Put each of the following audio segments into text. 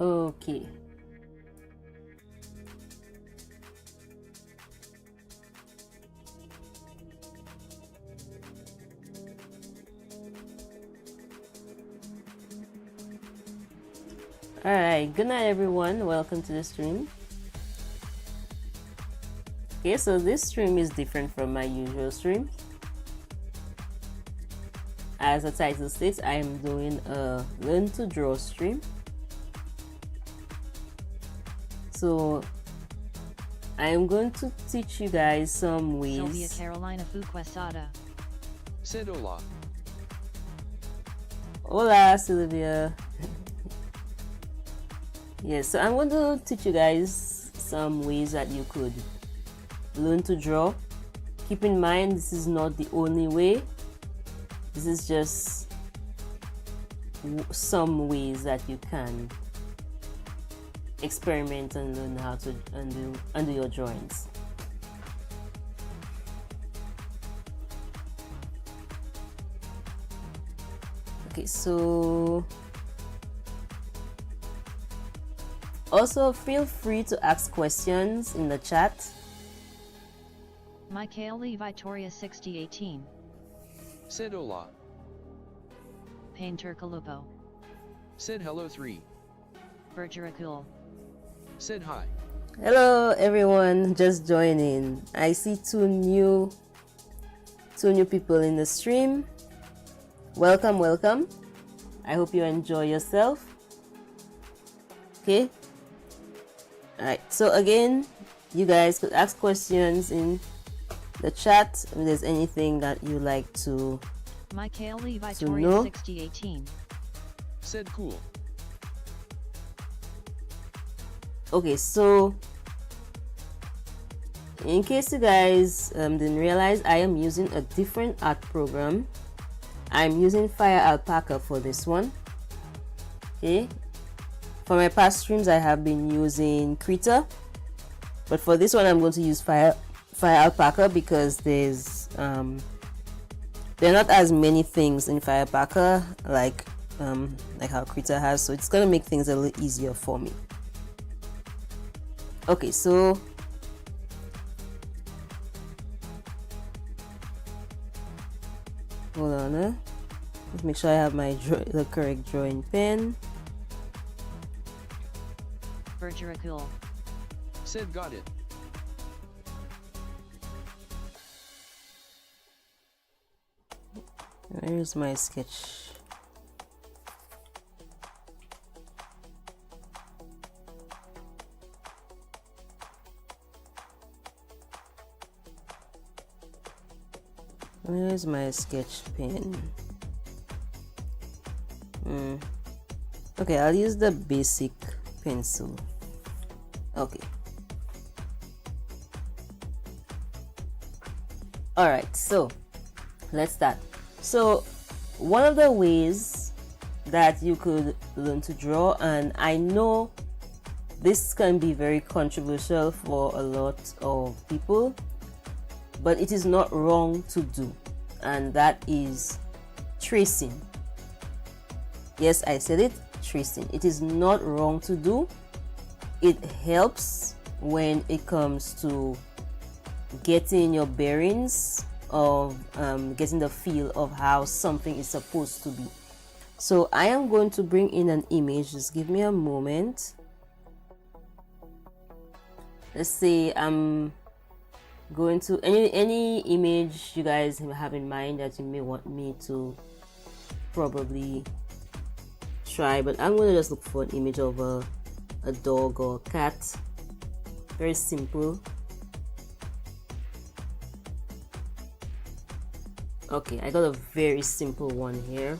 Okay. Alright, good night everyone, welcome to the stream. Okay, so this stream is different from my usual stream. As the title states, I am doing a learn to draw stream. So I am going to teach you guys some ways. Sylvia Carolina Fuquesada said hola. Hola Sylvia. Yes, so I'm going to teach you guys some ways that you could learn to draw. Keep in mind, this is not the only way. This is just some ways that you can experiment and learn how to undo your drawings. Okay, so also feel free to ask questions in the chat. Michaeli Vitoria 6018 said hola. Painter Kalupo said hello 3. Bergeracul said hi. Hello everyone, just joining. I see two new people in the stream. Welcome, welcome. I hope you enjoy yourself. Okay. Alright, so again, you guys could ask questions in the chat if there's anything that you like to Michaeli Vitoria know. 6018 said cool. Okay, so in case you guys didn't realize, I am using a different art program. I'm using Fire Alpaca for this one. Okay, for my past streams I have been using Kreazea, but for this one I'm going to use Fire Alpaca because there's there are not as many things in Fire Alpaca like how Kreazea has, so it's gonna make things a little easier for me. Okay, so hold on, let's make sure I have my the correct drawing pen. Bergeracul said got it. Where's my sketch? Where's my sketch pen? Okay, I'll use the basic pencil. Okay. Alright, so let's start. So one of the ways that you could learn to draw, and I know this can be very controversial for a lot of people, but it is not wrong to do, and that is tracing. Yes, I said it, tracing. It is not wrong to do. It helps when it comes to getting your bearings of getting the feel of how something is supposed to be. So I am going to bring in an image. Just give me a moment. Let's say I'm going to any image you guys have in mind that you may want me to probably try, but I'm going to just look for an image of a dog or a cat. Very simple. Okay, I got a very simple one here.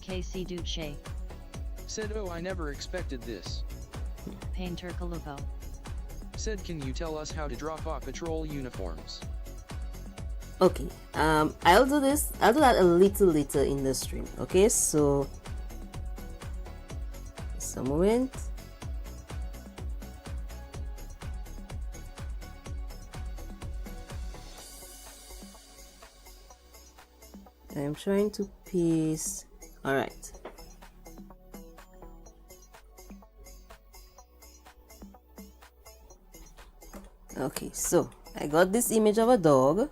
KC Duce said oh, I never expected this. Painter Kalupo said can you tell us how to draw Paw Patrol uniforms? Okay, I'll do that a little later in the stream. Okay, so just a moment. I'm trying to paste. All right. Okay, so I got this image of a dog.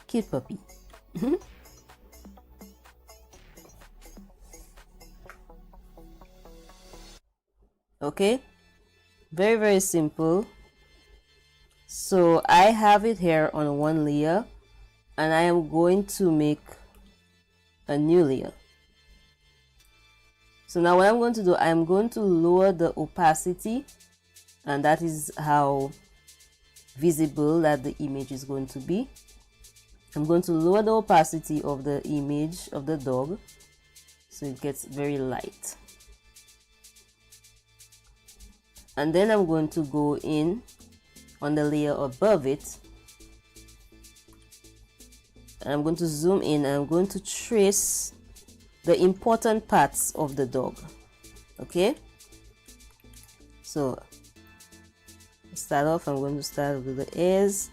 Cute puppy. Okay, very simple. So I have it here on one layer, and I am going to make a new layer. So now what I'm going to do, I'm going to lower the opacity, and that is how visible that the image is going to be. I'm going to lower the opacity of the image of the dog so it gets very light. And then I'm going to go in on the layer above it, and I'm going to zoom in, and I'm going to trace the important parts of the dog. Okay, so start off, I'm going to start with the ears.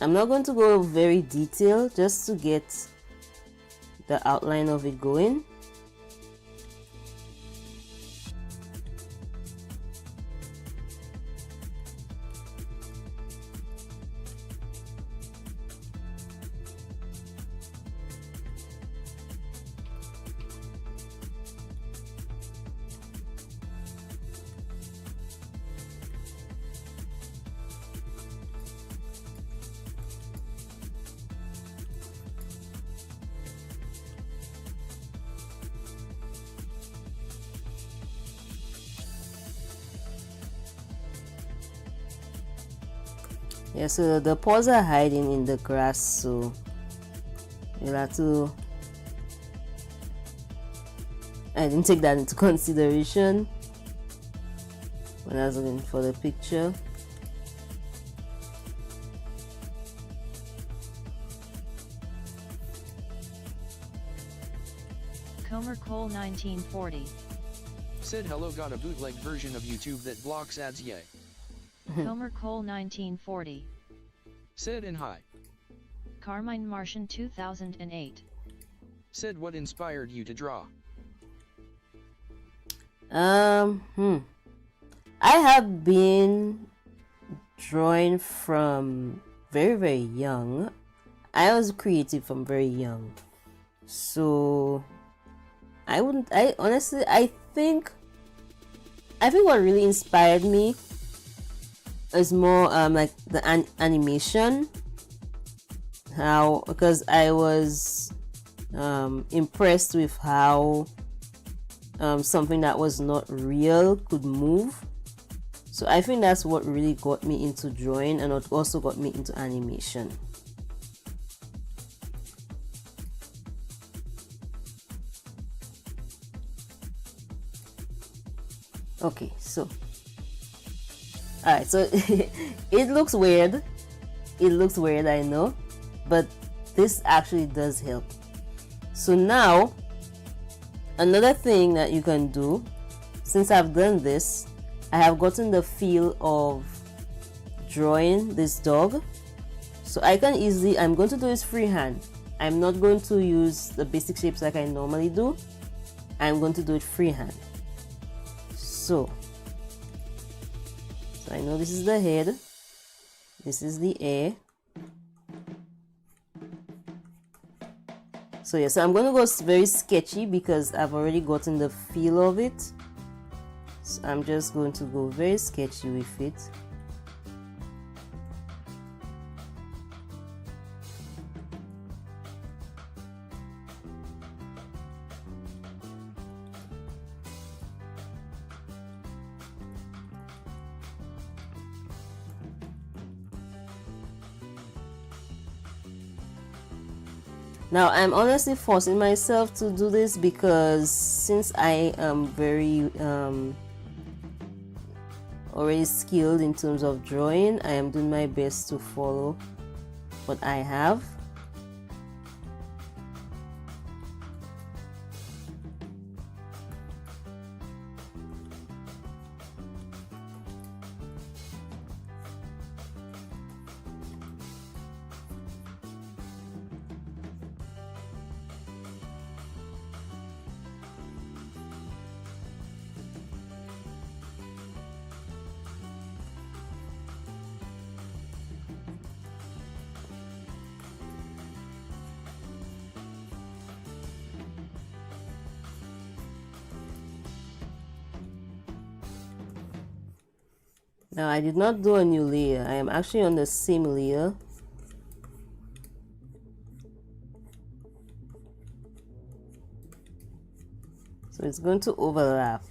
I'm not going to go very detailed, just to get the outline of it going. Yeah, so the paws are hiding in the grass, so you'll have to. I didn't take that into consideration when I was looking for the picture. Comer Cole 1940. Said hello, got a bootleg version of YouTube that blocks ads, yay. Comer Cole 1940. Said and hi. Carmine Martian 2008. Said what inspired you to draw? I have been drawing from very young. I was creative from very young, so I think what really inspired me is more like the animation. How, because I was impressed with how something that was not real could move. So I think that's what really got me into drawing, and it also got me into animation. Okay, so alright, so it looks weird. I know, but this actually does help. So now another thing that you can do, since I've done this, I have gotten the feel of drawing this dog, so I can easily, I'm going to do this freehand. I'm not going to use the basic shapes like I normally do. I'm going to do it freehand. So I know this is the head, this is the ear. So yeah, so I'm going to go very sketchy because I've already gotten the feel of it. So I'm just going to go very sketchy with it. Now I'm honestly forcing myself to do this because since I am very already skilled in terms of drawing, I am doing my best to follow what I have. Now I did not do a new layer. I am actually on the same layer. So it's going to overlap.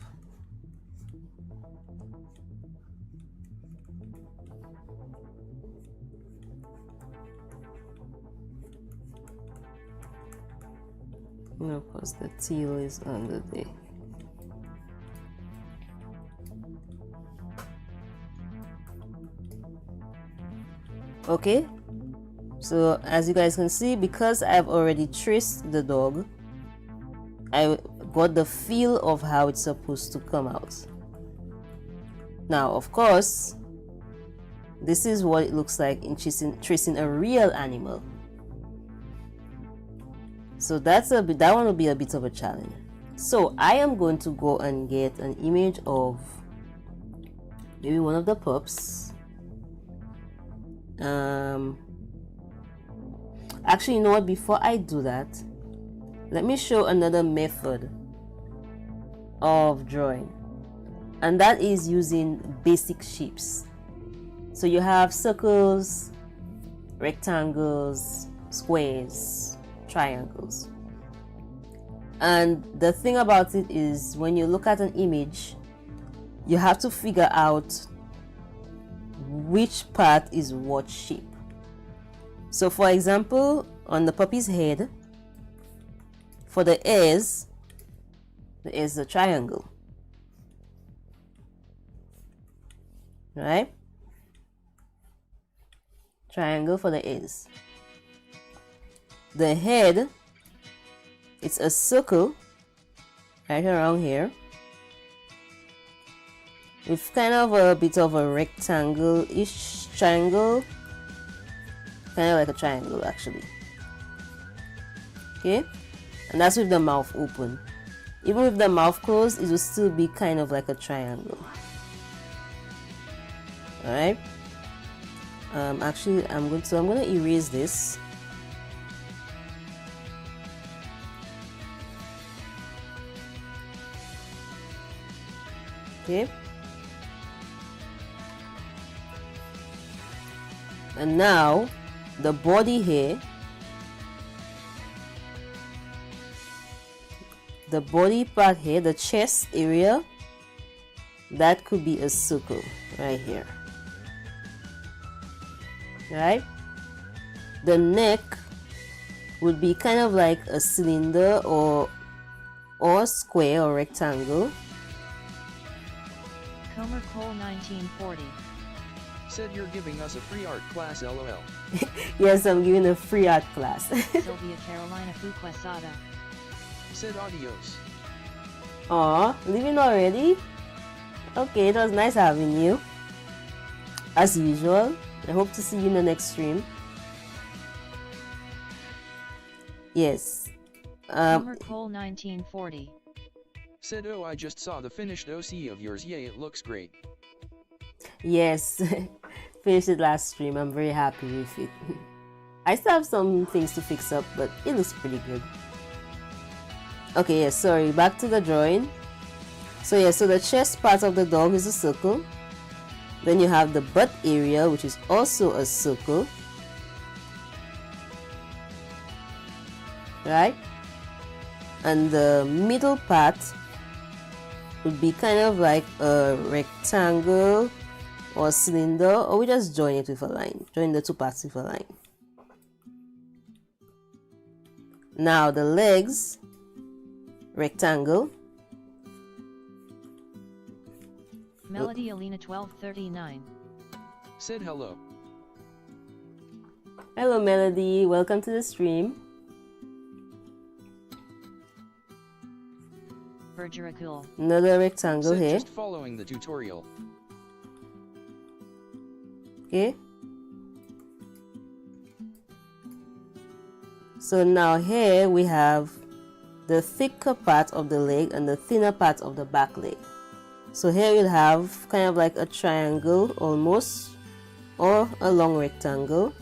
And of course the teal is under there. Okay, so as you guys can see, because I've already traced the dog, I got the feel of how it's supposed to come out. Now of course this is what it looks like in tracing a real animal. So that one will be a bit of a challenge. So I am going to go and get an image of maybe one of the pups. Actually, you know what, before I do that, let me show another method of drawing, and that is using basic shapes. So you have circles, rectangles, squares, triangles. And the thing about it is, when you look at an image, you have to figure out which part is what shape. So for example, on the puppy's head, for the ears, there is a triangle, right? Triangle for the ears. The head, it's a circle right around here with kind of a bit of a rectangle-ish triangle, kind of like a triangle actually. Okay, and that's with the mouth open. Even with the mouth closed, it will still be kind of like a triangle. All right. Actually, I'm going to erase this. Okay. And now the body here, the body part here, the chest area, that could be a circle right here, right? The neck would be kind of like a cylinder or square or rectangle. Comer Cole 1940. Said you're giving us a free art class, lol. Yes, I'm giving a free art class. Sylvia Carolina Fuquesada. Said adios. Aw, leaving already? Okay, it was nice having you. As usual, I hope to see you in the next stream. Yes. Comer Cole 1940. Said oh, I just saw the finished OC of yours, yay, it looks great. Yes, finished it last stream. I'm very happy with it. I still have some things to fix up, but it looks pretty good. Okay, yes, sorry, back to the drawing. So yeah, so the chest part of the dog is a circle. Then you have the butt area, which is also a circle, right? And the middle part would be kind of like a rectangle or a cylinder, or we just join it with a line, join the two parts with a line. Now the legs, rectangle. Melody Alina 1239. Said hello. Hello Melody, welcome to the stream. Bergeracul. Another rectangle Said here. just following the tutorial. Okay. So now here we have the thicker part of the leg and the thinner part of the back leg. So here we'll have kind of like a triangle almost, or a long rectangle,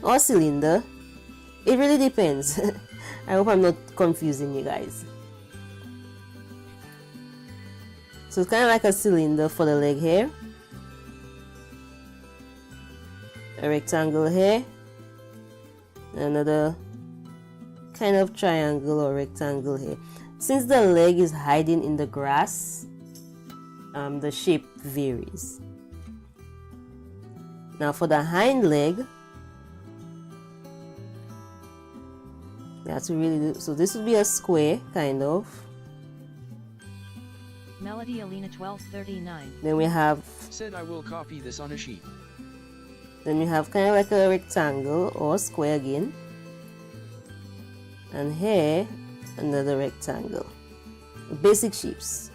or cylinder. It really depends. I hope I'm not confusing you guys. So it's kind of like a cylinder for the leg here. a rectangle here, another kind of triangle or rectangle here. Since the leg is hiding in the grass, the shape varies. Now for the hind leg, you have to really do, so this would be a square kind of. Melody Alina 1239. Then we have, Said I will copy this on a sheet. then you have kind of like a rectangle or square again, and here another rectangle. Basic shapes.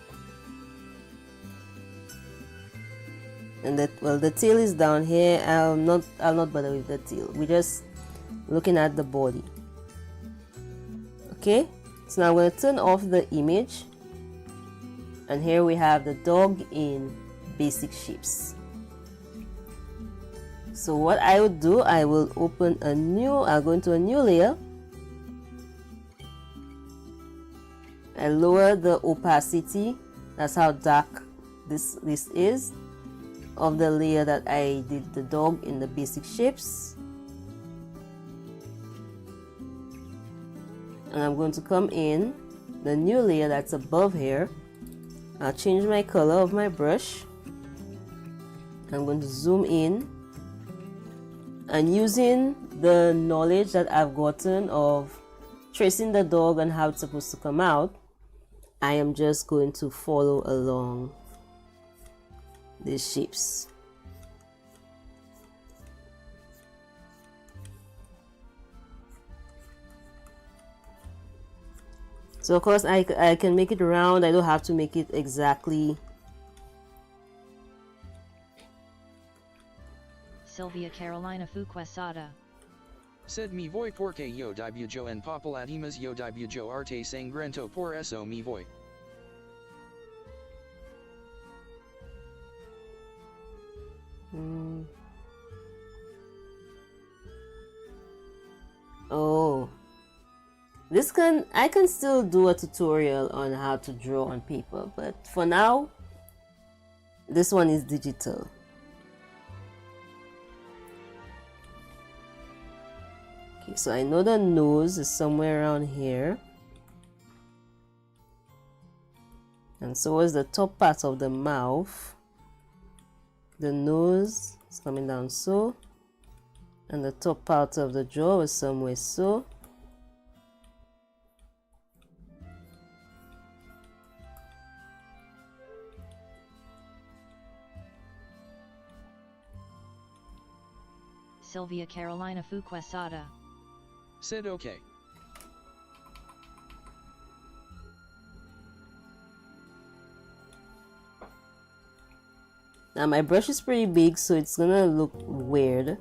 And that, well, the tail is down here. I'll not bother with the tail. We're just looking at the body. Okay, so now I'm going to turn off the image, and here we have the dog in basic shapes. So what I would do, I will open a new, I'll go into a new layer. I lower the opacity, that's how dark this is, of the layer that I did the dog in the basic shapes. And I'm going to come in the new layer that's above here. I'll change my color of my brush. I'm going to zoom in, and using the knowledge that I've gotten of tracing the dog and how it's supposed to come out, I am just going to follow along these shapes. So of course I can make it round. I don't have to make it exactly. Sylvia Carolina Fuquesada. Said mi voy porque yo dibujo en papel además yo dibujo arte sangriento por eso mi voy. Oh, I can still do a tutorial on how to draw on paper, but for now this one is digital. Okay, so I know the nose is somewhere around here, and so is the top part of the mouth. The nose is coming down so, and the top part of the jaw is somewhere so. Sylvia Carolina Fuquesada. Said okay. Now my brush is pretty big, so it's gonna look weird.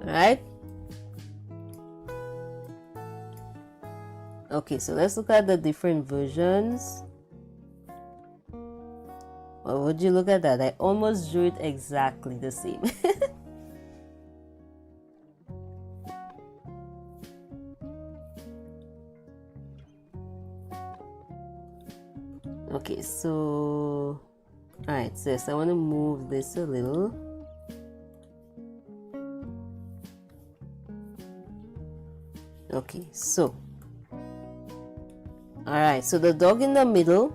Right? Okay, so let's look at the different versions. Well, would you look at that? I almost drew it exactly the same. Okay, so alright, so yes, I want to move this a little. Okay, so alright, so the dog in the middle,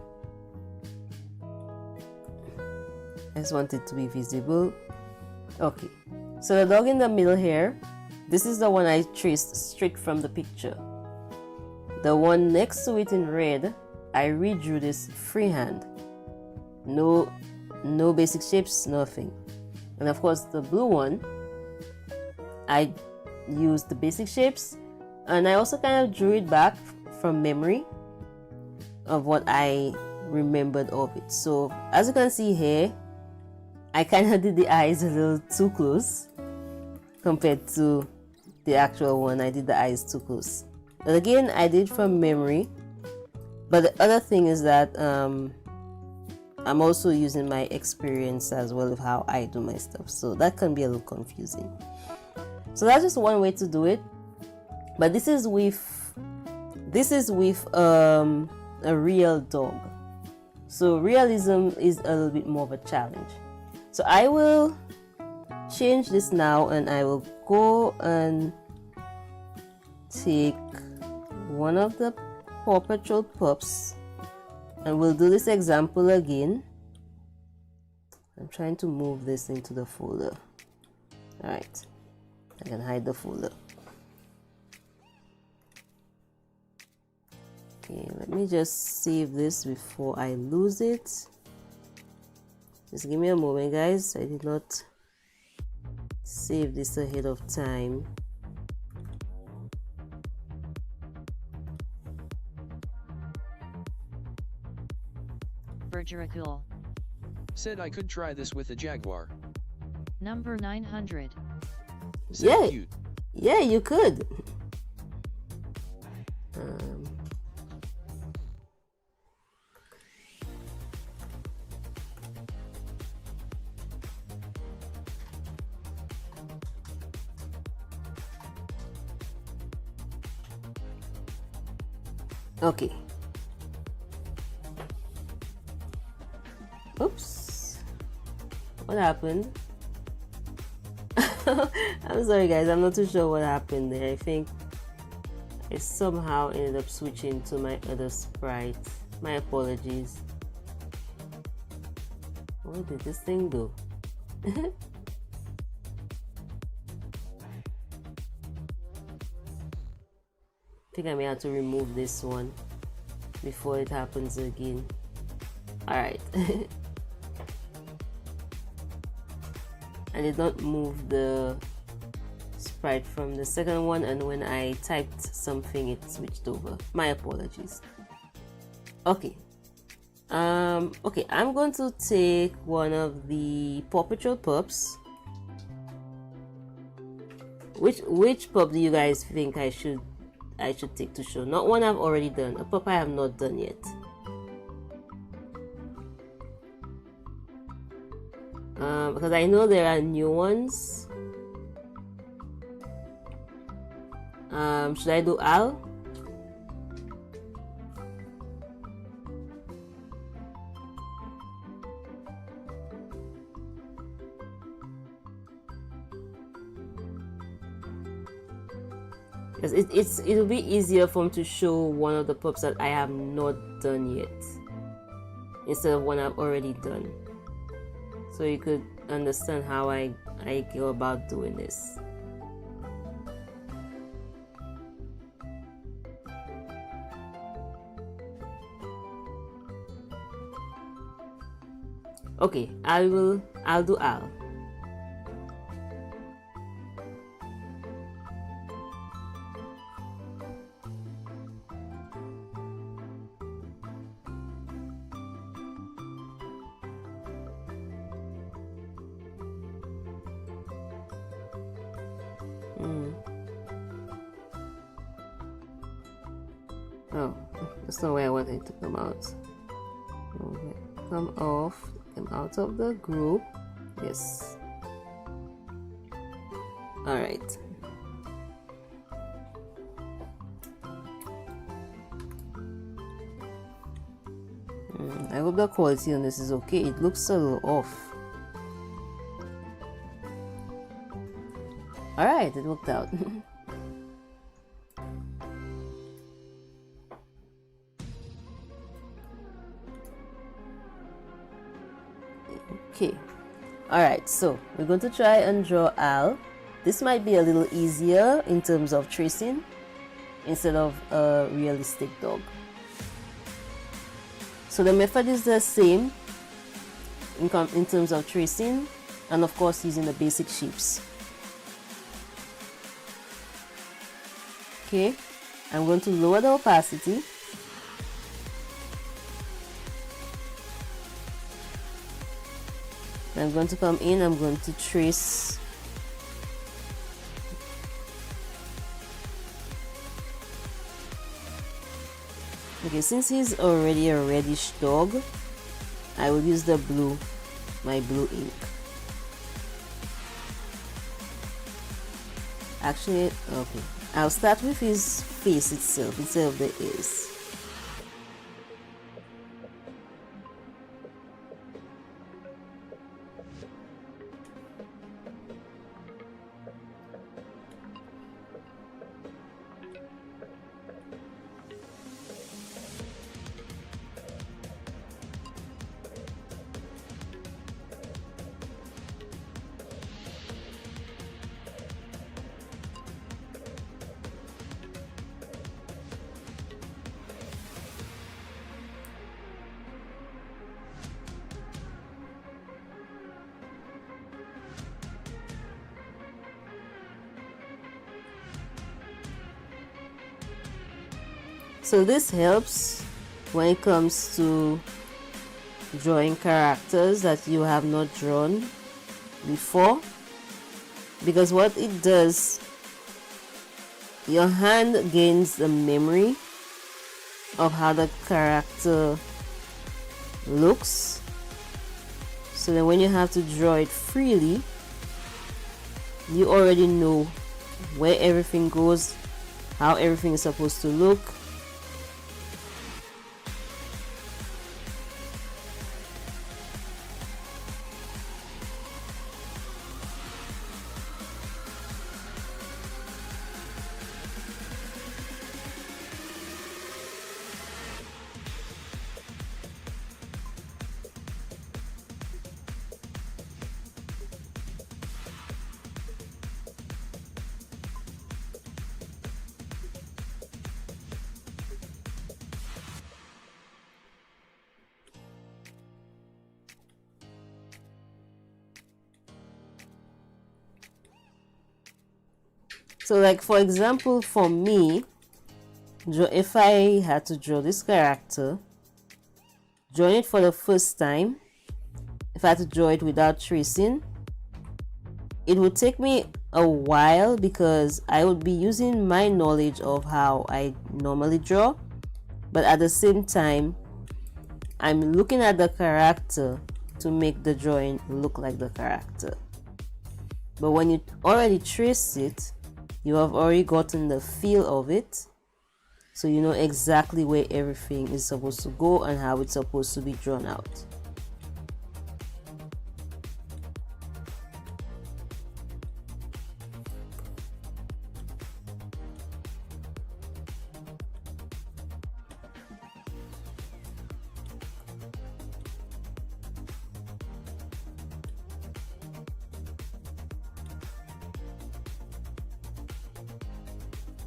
I just want it to be visible. Okay, so the dog in the middle here, This is the one I traced straight from the picture. The one next to it in red, I redrew this freehand. No basic shapes, nothing. And of course the blue one, I used the basic shapes, and I also kind of drew it back from memory of what I remembered of it. So as you can see here, I kind of did the eyes a little too close compared to the actual one. I did the eyes too close. But again, I did from memory. But the other thing is that I'm also using my experience as well of how I do my stuff. So that can be a little confusing. So that's just one way to do it. But this is with a real dog. So realism is a little bit more of a challenge. So I will change this now, and I will go and take one of the Paw Patrol pups, and we'll do this example again. I'm trying to move this into the folder. Alright, I can hide the folder. Okay, let me just save this before I lose it. Just give me a moment, guys. I did not save this ahead of time. Bergeracul. Said I could try this with a jaguar. Number 900. Said Yeah. cute. Yeah, you could. Okay. Oops. What happened? I'm sorry, guys. I'm not too sure what happened there. I think I somehow ended up switching to my other sprite. My apologies. What did this thing do? I think I may have to remove this one before it happens again. Alright. I did not move the sprite from the second one, and when I typed something it switched over. My apologies. Okay. Okay, I'm going to take one of the Paw Patrol pups. Which pup do you guys think I should take to show? Not one I've already done, a pup I have not done yet. Because I know there are new ones. Should I do Al? Because it'll be easier for me to show one of the pups that I have not done yet instead of one I've already done, so you could understand how I go about doing this. Okay, I'll do Al. Oh, that's not where I wanted it to come out. Okay. Come out of the group. Yes. All right. I hope the quality on this is okay. It looks a little off. All right, it worked out. Okay. All right, so we're going to try and draw Al. This might be a little easier in terms of tracing instead of a realistic dog. So the method is the same in terms of tracing, and of course using the basic shapes. Okay, I'm going to lower the opacity. I'm going to come in, I'm going to trace okay, since he's already a reddish dog, I will use the blue, my blue ink. Actually, okay, I'll start with his face itself instead of the ears. So this helps when it comes to drawing characters that you have not drawn before, because what it does, your hand gains the memory of how the character looks, so that when you have to draw it freely, you already know where everything goes, how everything is supposed to look. So like for example, for me, if I had to draw this character, drawing it for the first time, if I had to draw it without tracing, it would take me a while because I would be using my knowledge of how I normally draw, but at the same time I'm looking at the character to make the drawing look like the character. But when you already trace it, you have already gotten the feel of it, so you know exactly where everything is supposed to go and how it's supposed to be drawn out.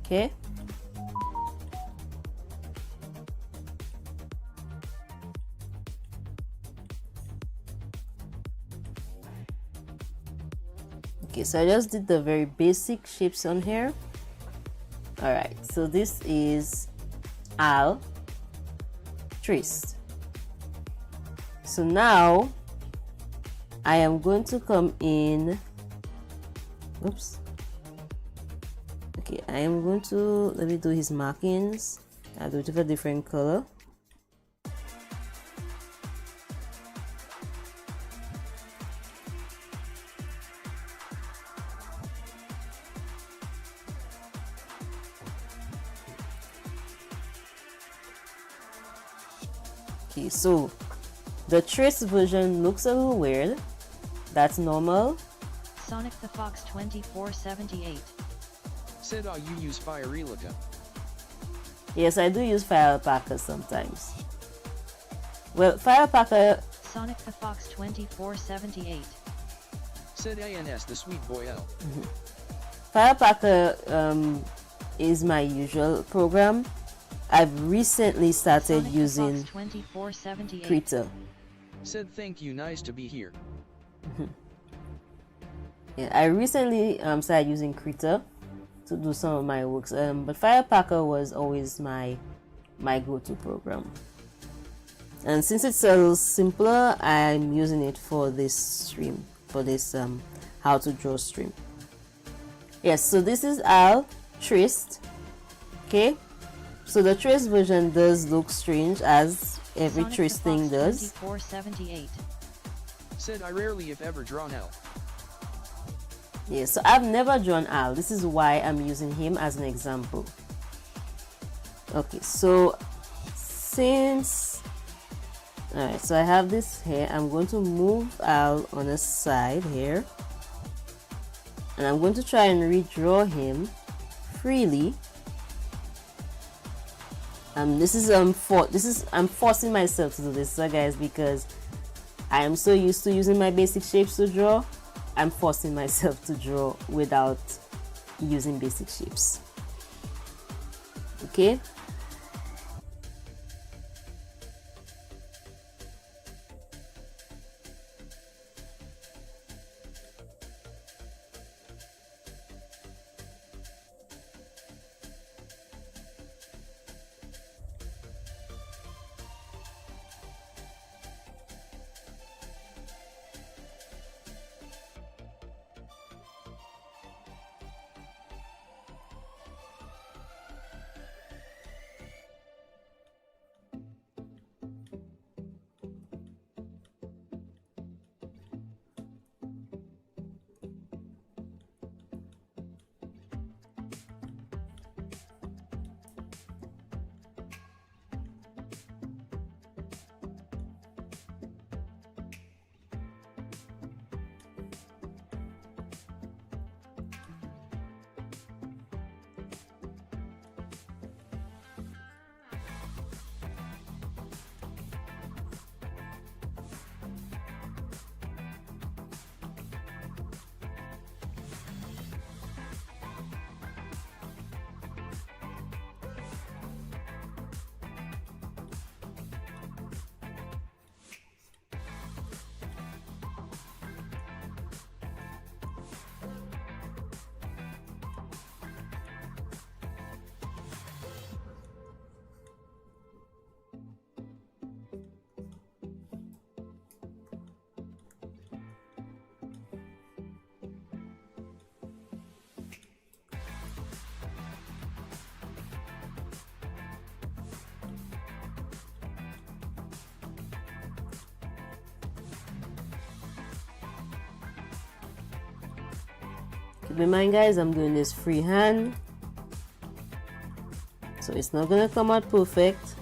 Okay. Okay, so I just did the very basic shapes on here. All right, so this is Al traced. So now I am going to come in. Oops. Okay, I am going to, let me do his markings. I'll do it with a different color. Okay, so the trace version looks a little weird. That's normal. Sonic the Fox 2478. Said you use Fire Relica. Yes, I do use Firepacker sometimes. Well, Firepacker... Sonic the Fox 2478. Said ANS the sweet boy L. Firepacker is my usual program. I've recently started Sonic the using Fox 2478. Kreazea. Said thank you, nice to be here. Yeah, I recently started using Kreazea to do some of my works, but Firepacker was always my go-to program. And since it's a little simpler, I'm using it for this stream, for this how to draw stream. Yes, so this is Al traced. Okay, so the trace version does look strange, as every Sonic trace the thing Fox does. 2478. Said I rarely if ever draw L. Yeah, so I've never drawn Al. This is why I'm using him as an example. Okay, so since alright, so I have this here, I'm going to move Al on a side here, and I'm going to try and redraw him freely. I'm forcing myself to do this, guys, because I am so used to using my basic shapes to draw. I'm forcing myself to draw without using basic shapes. Okay. Keep in mind, guys, I'm doing this freehand, so it's not gonna come out perfect.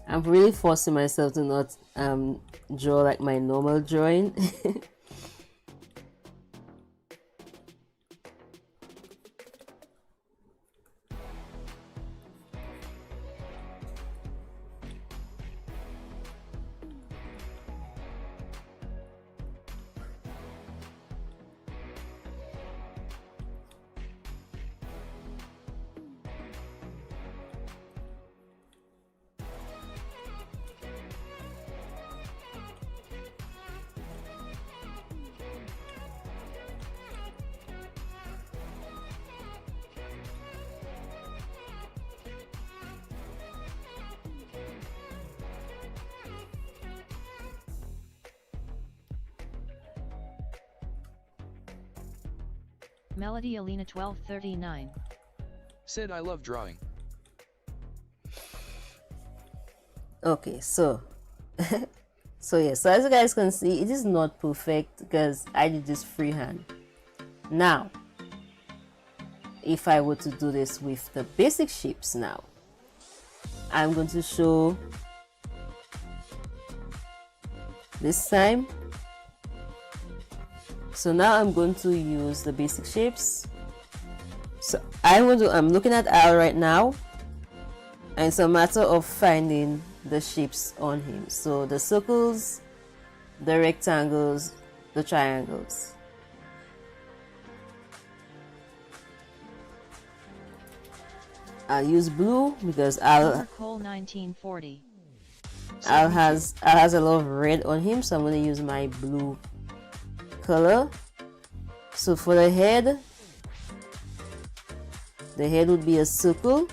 I'm really forcing myself to not draw like my normal drawing. Melody Alina 1239. Said I love drawing. Okay, so so as you guys can see, it is not perfect because I did this freehand. Now if I were to do this with the basic shapes now. I'm going to show this time. So now I'm going to use the basic shapes. So I'm looking at Al right now, and it's a matter of finding the shapes on him. So the circles, the rectangles, the triangles. I'll use blue because Al 1940. has a lot of red on him, so I'm going to use my blue color. So for the head would be a circle.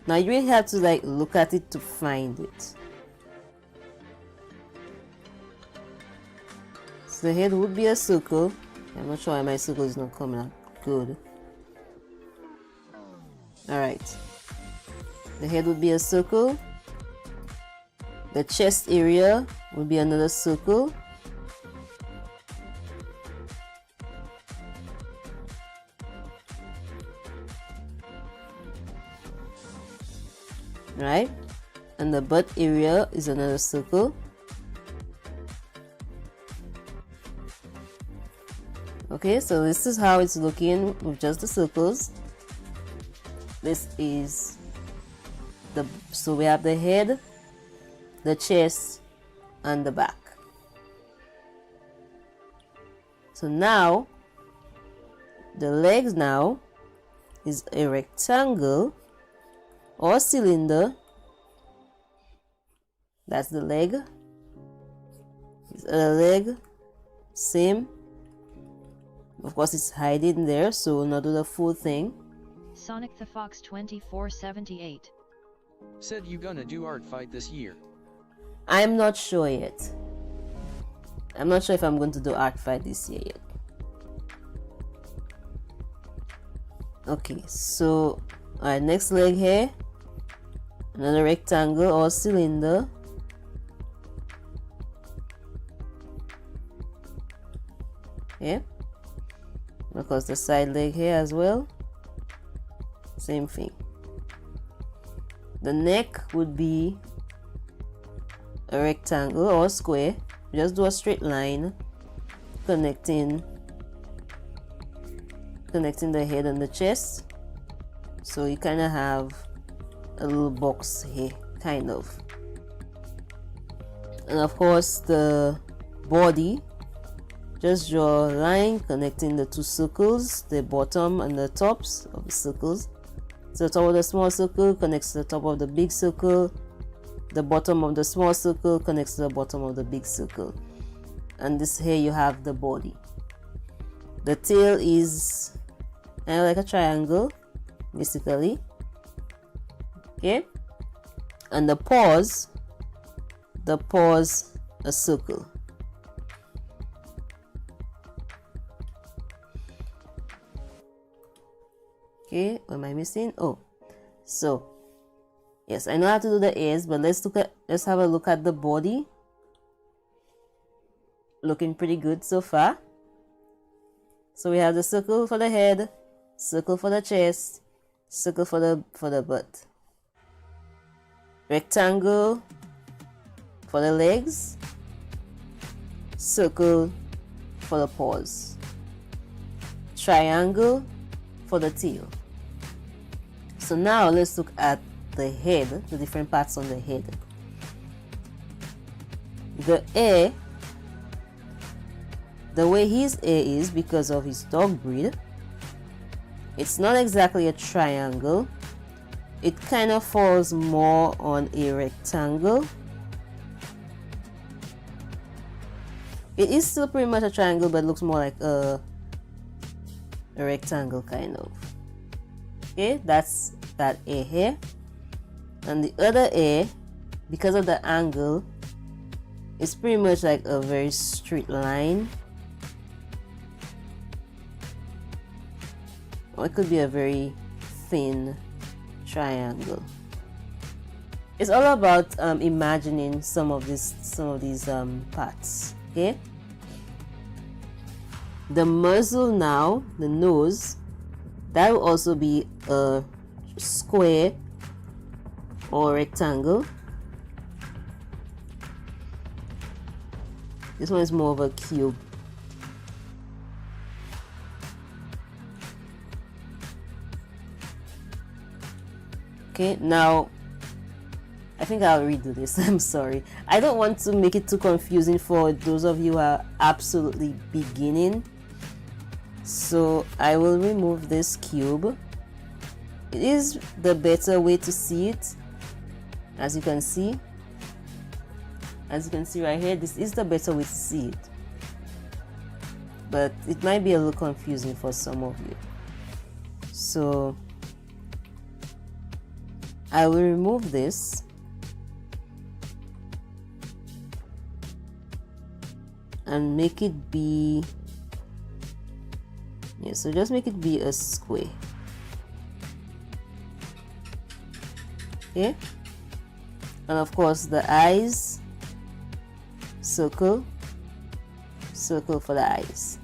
Now you really have to like look at it to find it. So the head would be a circle. I'm not sure why my circle is not coming out good. Alright. The head would be a circle. The chest area would be another circle. Right? And the butt area is another circle. Okay, so this is how it's looking with just the circles. This is so we have the head, the chest, and the back. So now the legs now is a rectangle or cylinder. That's the leg. It's a leg, same. Of course, it's hiding there, so we'll not do the full thing. Sonic the Fox 2478. Said you gonna do art fight this year. I'm not sure yet. I'm not sure if I'm going to do art fight this year yet. Okay, so our next leg here, another rectangle or cylinder. Yeah, because the side leg here as well, same thing. The neck would be a rectangle or square. Just do a straight line connecting the head and the chest, so you kind of have a little box here, kind of. And of course the body, just draw a line connecting the two circles, the bottom and the tops of the circles. So the top of the small circle connects to the top of the big circle, the bottom of the small circle connects to the bottom of the big circle, and this here you have the body. The tail is kind of like a triangle basically, okay, and the paws a circle. Okay, what am I missing? Oh, so yes, I know how to do the ears, but let's have a look at the body. Looking pretty good so far. So we have the circle for the head, circle for the chest, circle for the butt, rectangle for the legs, circle for the paws, triangle for the tail. So now let's look at the head, the different parts on the head. The ear, the way his ear is because of his dog breed, it's not exactly a triangle. It kind of falls more on a rectangle. It is still pretty much a triangle, but it looks more like a rectangle kind of. Okay, that's that ear here. And the other ear, because of the angle, it's pretty much like a very straight line, or it could be a very thin triangle. It's all about imagining some of these parts. Okay, the muzzle now, the nose, that will also be a square or rectangle. This one is more of a cube. Okay, now I think I'll redo this. I'm sorry. I don't want to make it too confusing for those of you who are absolutely beginning. So I will remove this cube. It is the better way to see it. As you can see right here, this is the better way to see it. But it might be a little confusing for some of you. So I will remove this. And make it be, yeah, so just make it be a square. Okay, and of course the eyes, circle for the eyes.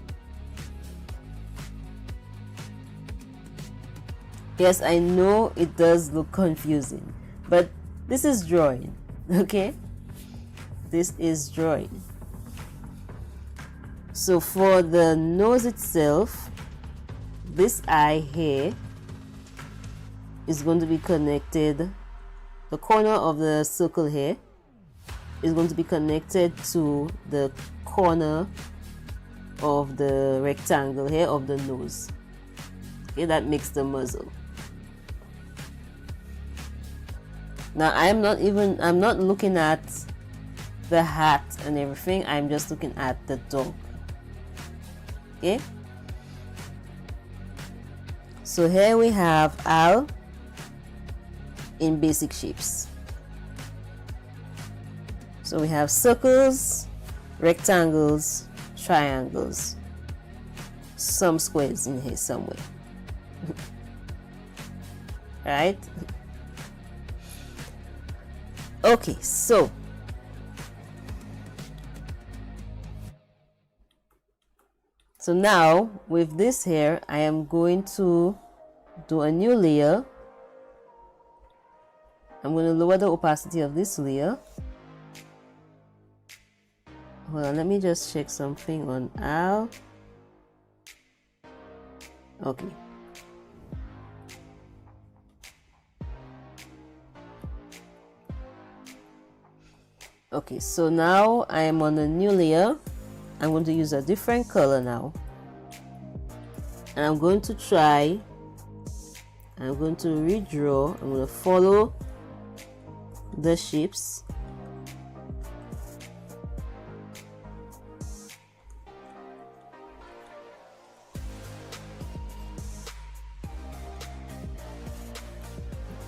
Yes, I know it does look confusing, but this is drawing. Okay, this is drawing. So for the nose itself, this eye here is going to be connected, the corner of the circle here is going to be connected to the corner of the rectangle here of the nose. Okay, that makes the muzzle. Now I'm not looking at the hat and everything, I'm just looking at the dog. Okay, so here we have Al in basic shapes. So we have circles, rectangles, triangles, some squares in here somewhere. Right? Okay, so now with this here, I am going to do a new layer. I'm going to lower the opacity of this layer. Hold on, let me just check something on Al. Okay. Okay, so now I am on a new layer. I'm going to use a different color now. And I'm going to try, I'm going to redraw, I'm going to follow the shapes.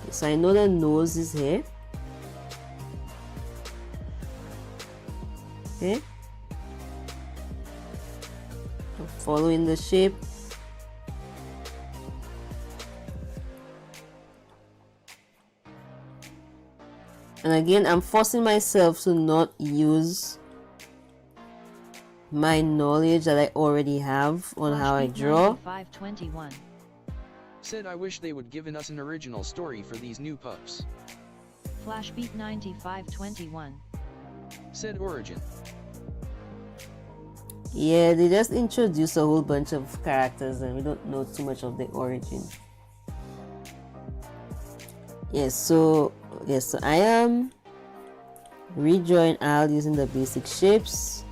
Okay, so I know the nose is here. Okay. I'm following the shape. And again, I'm forcing myself to not use my knowledge that I already have on how I draw. 521. Said I wish they would given us an original story for these new pups. Flashbeat 9521. Said origin. Yeah, they just introduced a whole bunch of characters and we don't know too much of the origin. Yes, so I am redrawing Al using the basic shapes.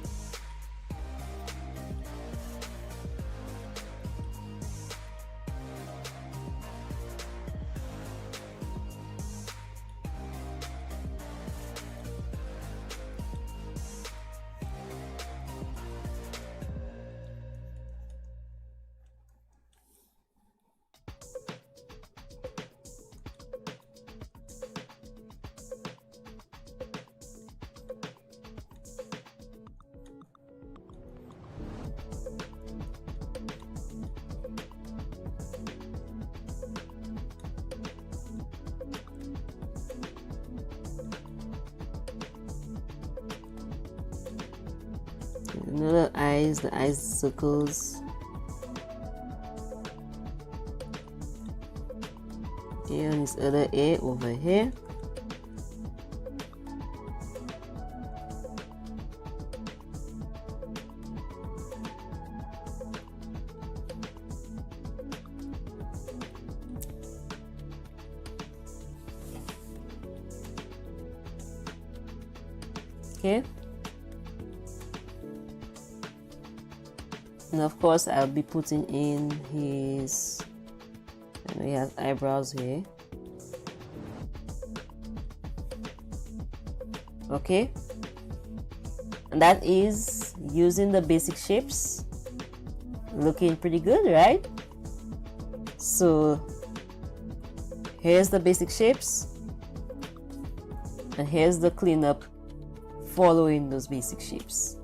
Another eyes, the eyes circles. Okay, and this other ear over here. Okay, and of course I'll be putting in his, and he has eyebrows here. Okay, and that is using the basic shapes. Looking pretty good, right? So here's the basic shapes, and here's the cleanup following those basic shapes.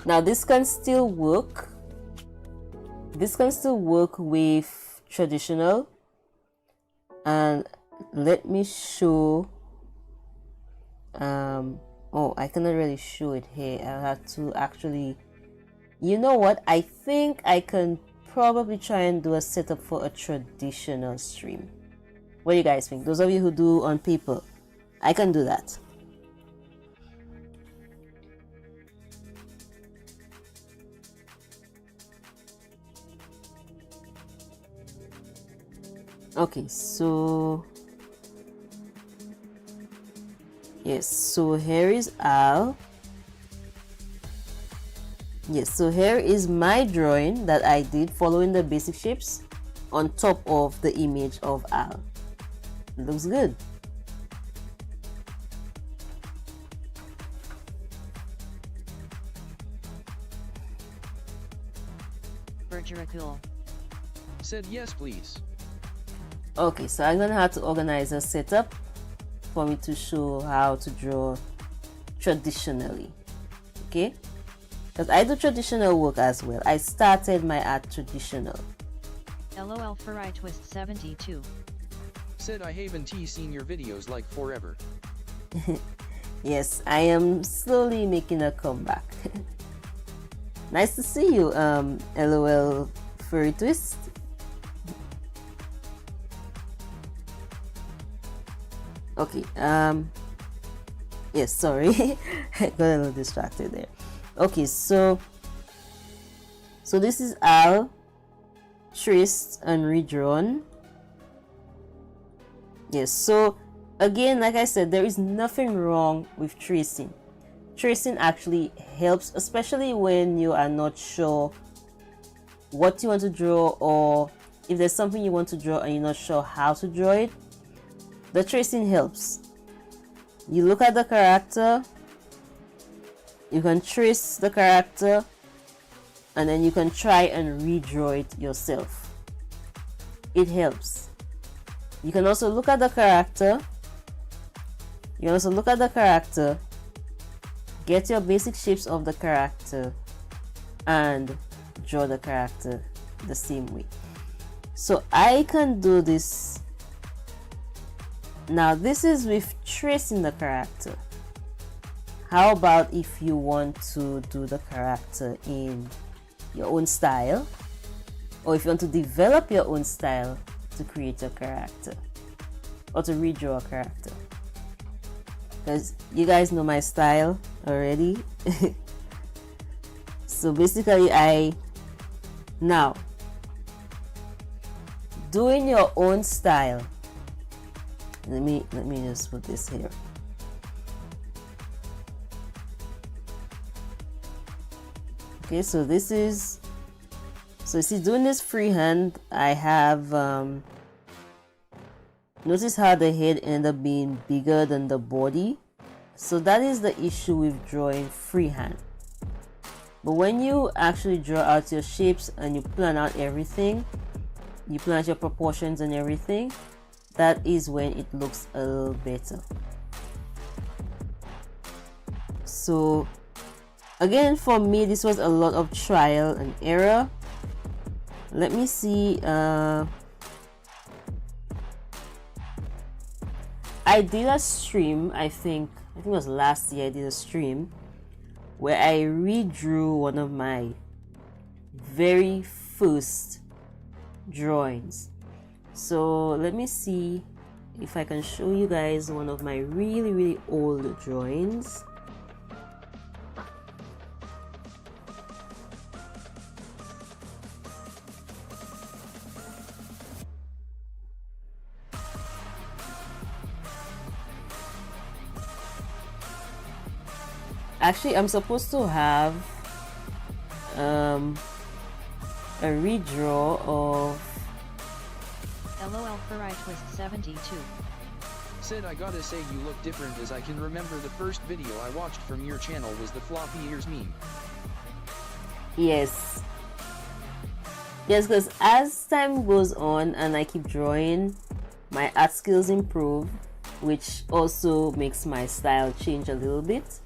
Now this can still work. This can still work with traditional. And let me show. Oh, I cannot really show it here. I have to actually. You know what? I think I can probably try and do a setup for a traditional stream. What do you guys think? Those of you who do on paper, I can do that. Okay, so yes, so here is Al. Yes, so here is my drawing that I did following the basic shapes on top of the image of Al. It looks good. Cool. Said yes, please. Okay, so I'm gonna have to organize a setup for me to show how to draw traditionally. Okay, because I do traditional work as well. I started my art traditional. LOL for I twist 72. Said I haven't seen your videos like forever. Yes, I am slowly making a comeback. Nice to see you, LOL Furry Twist. Okay, yes, sorry. I got a little distracted there. Okay, so this is Al traced and redrawn. Yes, so again, like I said, there is nothing wrong with tracing. Tracing actually helps, especially when you are not sure what you want to draw, or if there's something you want to draw and you're not sure how to draw it. The tracing helps. You look at the character, you can trace the character, and then you can try and redraw it yourself. It helps. You can also look at the character. Get your basic shapes of the character and draw the character the same way. So I can do this. Now this is with tracing the character. How about if you want to do the character in your own style, or if you want to develop your own style to create a character or to redraw a character? Because you guys know my style already. So basically now doing your own style. Let me just put this here. Okay, so this is, so you see, doing this freehand, I have notice how the head ended up being bigger than the body. So that is the issue with drawing freehand. But when you actually draw out your shapes and you plan out everything, you plan out your proportions and everything, that is when it looks a little better. So again, for me, this was a lot of trial and error. Let me see. I did a stream, I think it was last year. I did a stream where I redrew one of my very first drawings. So let me see if I can show you guys one of my really old drawings. Actually, I'm supposed to have a redraw of LOL for I twist 72. Said I gotta say you look different, as I can remember the first video I watched from your channel was the floppy ears meme. Yes, because as time goes on and I keep drawing, my art skills improve, which also makes my style change a little bit.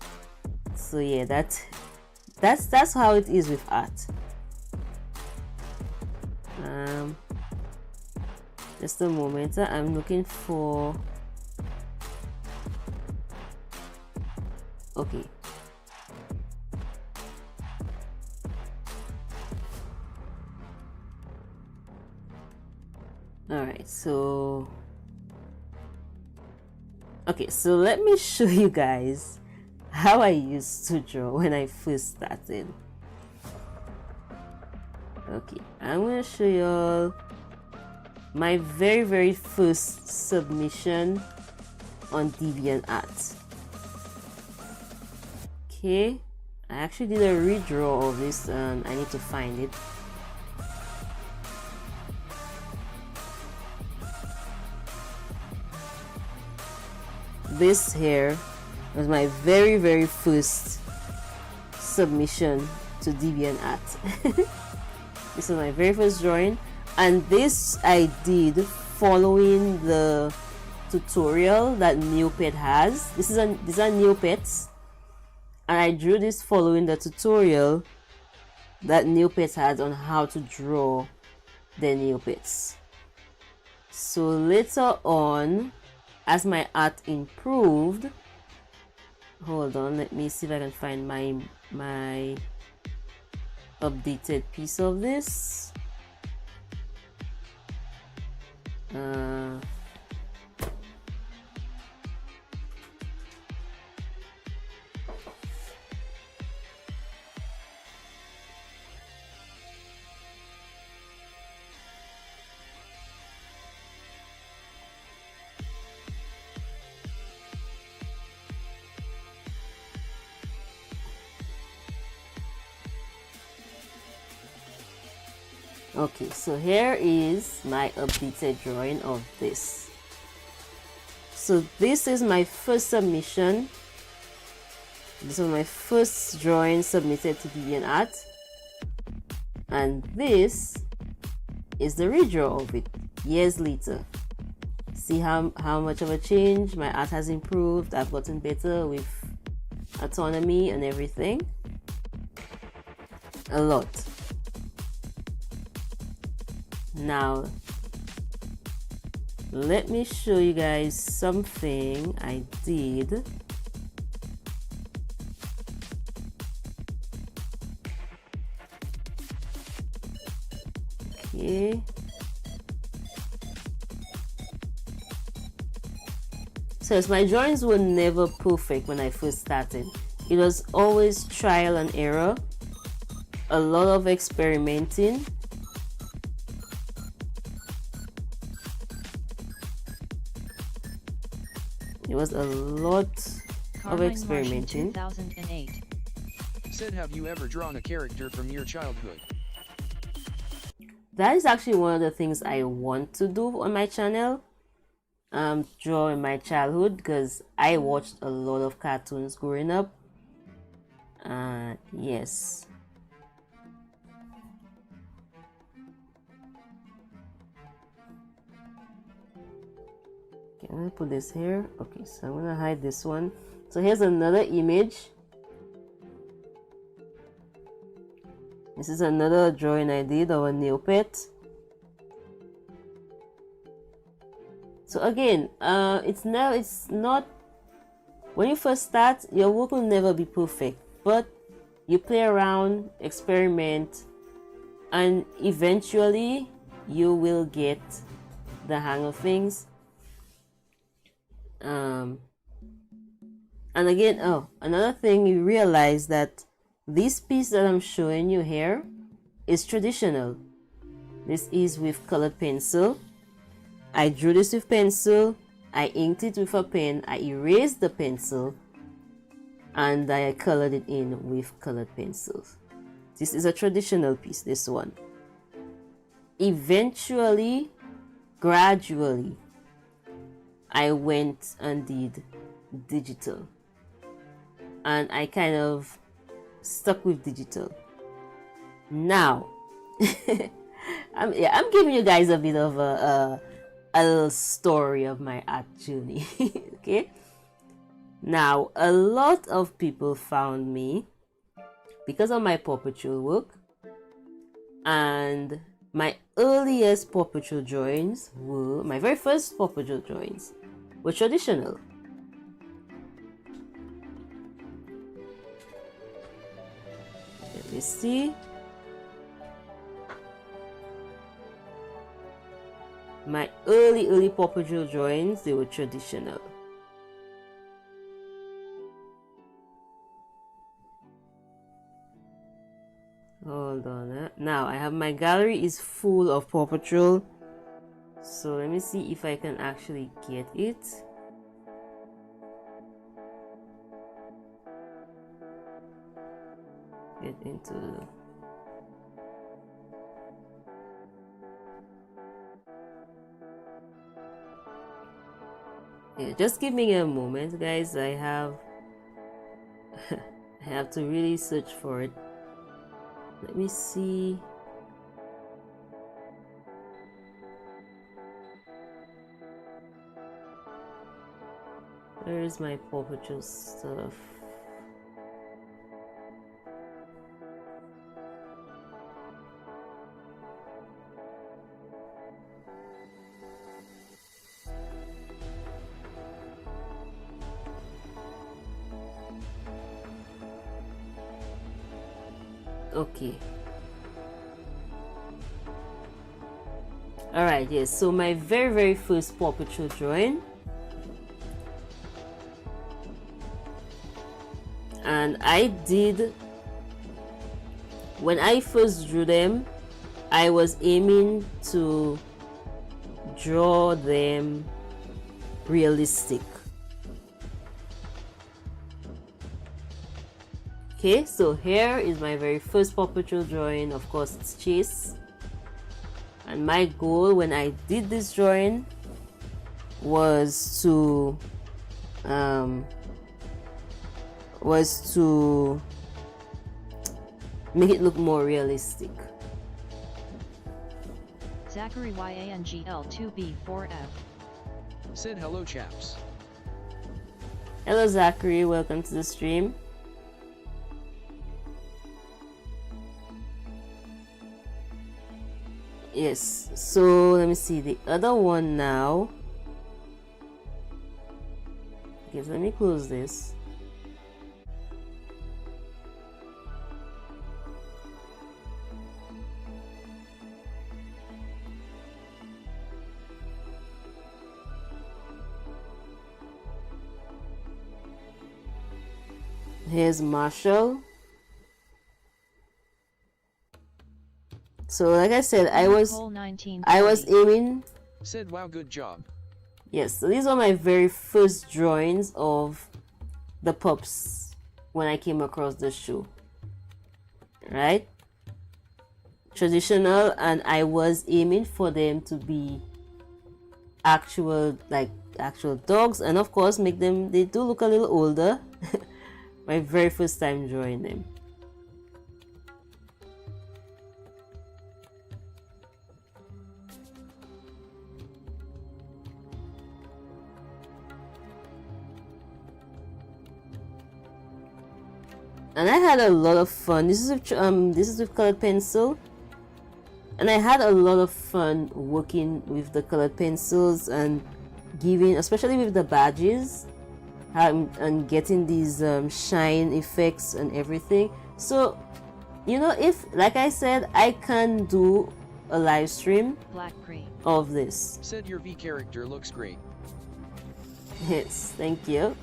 So yeah, that's how it is with art. Just a moment, I'm looking for, okay. Alright, so let me show you guys how I used to draw when I first started. Okay, I'm gonna show you all my very first submission on DeviantArt. Okay, I actually did a redraw of this and I need to find it. This here was my very first submission to DeviantArt. This is my very first drawing, and this I did following the tutorial that Neopet has. These are Neopets, and I drew this following the tutorial that Neopets has on how to draw the Neopets. So later on, as my art improved, hold on, let me see if I can find my updated piece of this. Okay, so here is my updated drawing of this. So this is my first submission. This was my first drawing submitted to DeviantArt, and this is the redraw of it years later. See how much of a change my art has improved. I've gotten better with autonomy and everything. A lot. Now let me show you guys something I did. Okay, so my drawings were never perfect when I first started. It was always trial and error, a lot of experimenting. It was a lot of experimenting. 2008. Said, have you ever drawn a character from your childhood? That is actually one of the things I want to do on my channel. Draw in my childhood, because I watched a lot of cartoons growing up. Yes. Okay, I'm gonna put this here. Okay, so I'm gonna hide this one. So here's another image. This is another drawing I did of a Neopet. So again, it's not, when you first start, your work will never be perfect, but you play around, experiment, and eventually you will get the hang of things. And again, another thing, you realize that this piece that I'm showing you here is traditional. This is with colored pencil. I drew this with pencil, I inked it with a pen, I erased the pencil, and I colored it in with colored pencils. This is a traditional piece, this one. Eventually, gradually, I went and did digital. And I kind of stuck with digital. Now, I'm giving you guys a bit of a little story of my art journey. Okay? Now, a lot of people found me because of my Paw Patrol work, and my earliest Paw Patrol drawings were, my very first Paw Patrol drawings were traditional. Let me see. My early Paw Patrol drawings, they were traditional. Hold on. Now I have, my gallery is full of Paw Patrol. So let me see if I can actually get it. Get into just give me a moment, guys. I have I have to really search for it. Let me see. Where is my Paw Patrol stuff? Okay. Alright, yes. So my very first Paw Patrol drawing. And I did, when I first drew them, I was aiming to draw them realistic. Okay, so here is my very first Paw Patrol drawing. Of course, it's Chase. And my goal when I did this drawing was to make it look more realistic. Zachary YANGL2B4F said hello chaps. Hello Zachary, welcome to the stream. Yes, so let me see the other one now. Okay, so let me close this. Here's Marshall. So like I said, I was aiming. Said wow, good job. Yes, so these are my very first drawings of the pups when I came across the show. Right? Traditional, and I was aiming for them to be actual dogs, and of course make them, they do look a little older. My very first time drawing them. And I had a lot of fun. This is with colored pencil, and I had a lot of fun working with the colored pencils and giving, especially with the badges, and getting these shine effects and everything. So, you know, if, like I said, I can do a live stream Black cream. of this. Said your V character looks great. Yes, thank you.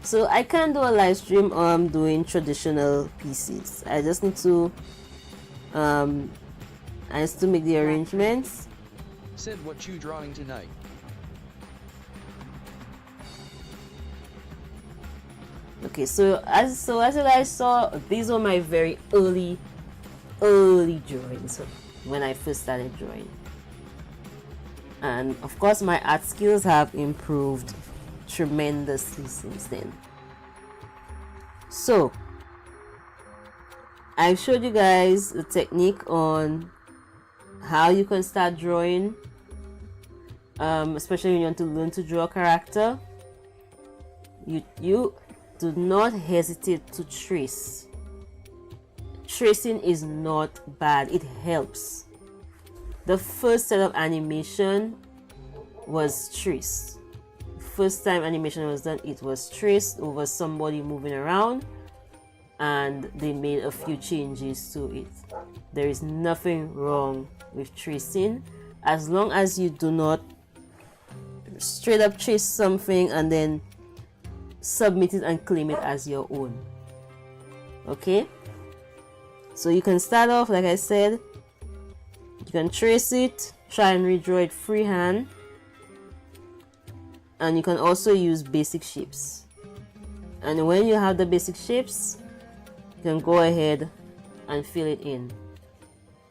So I can do a live stream or I'm doing traditional pieces. I just need to make the arrangements. Said what you drawing tonight. Okay, so as you guys saw, these are my very early drawings when I first started drawing. And of course my art skills have improved tremendously since then. So I showed you guys the technique on how you can start drawing, especially when you want to learn to draw a character. You do not hesitate to trace. Tracing is not bad, it helps. The first set of animation was traced. First time animation was done, it was traced over somebody moving around, and they made a few changes to it. There is nothing wrong with tracing as long as you do not straight up trace something and then submit it and claim it as your own. Okay, so you can start off, like I said, you can trace it, try and redraw it freehand, and you can also use basic shapes. And when you have the basic shapes, you can go ahead and fill it in.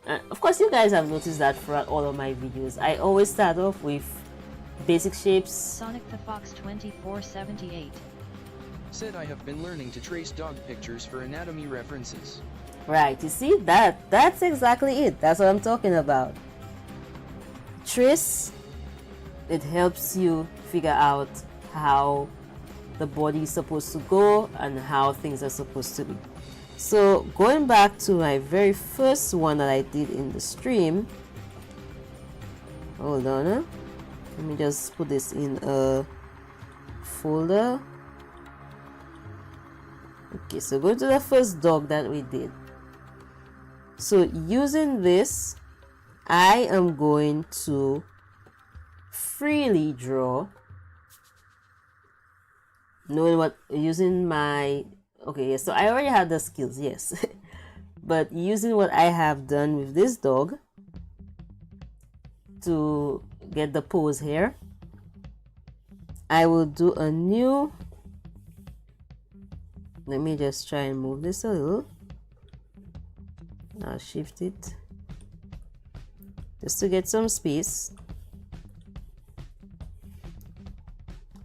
And of course, you guys have noticed that throughout all of my videos, I always start off with basic shapes. Sonic the Fox 2478. Said I have been learning to trace dog pictures for anatomy references. Right, you see, that's exactly it. That's what I'm talking about. Trace, it helps you figure out how the body is supposed to go and how things are supposed to be. So going back to my very first one that I did in the stream, hold on, let me just put this in a folder. Okay, so go to the first dog that we did. So using this, I am going to freely draw, knowing what, using my, okay, yes, so I already have the skills, yes. But using what I have done with this dog to get the pose here, I will do a new, let me just try and move this a little. I'll shift it just to get some space.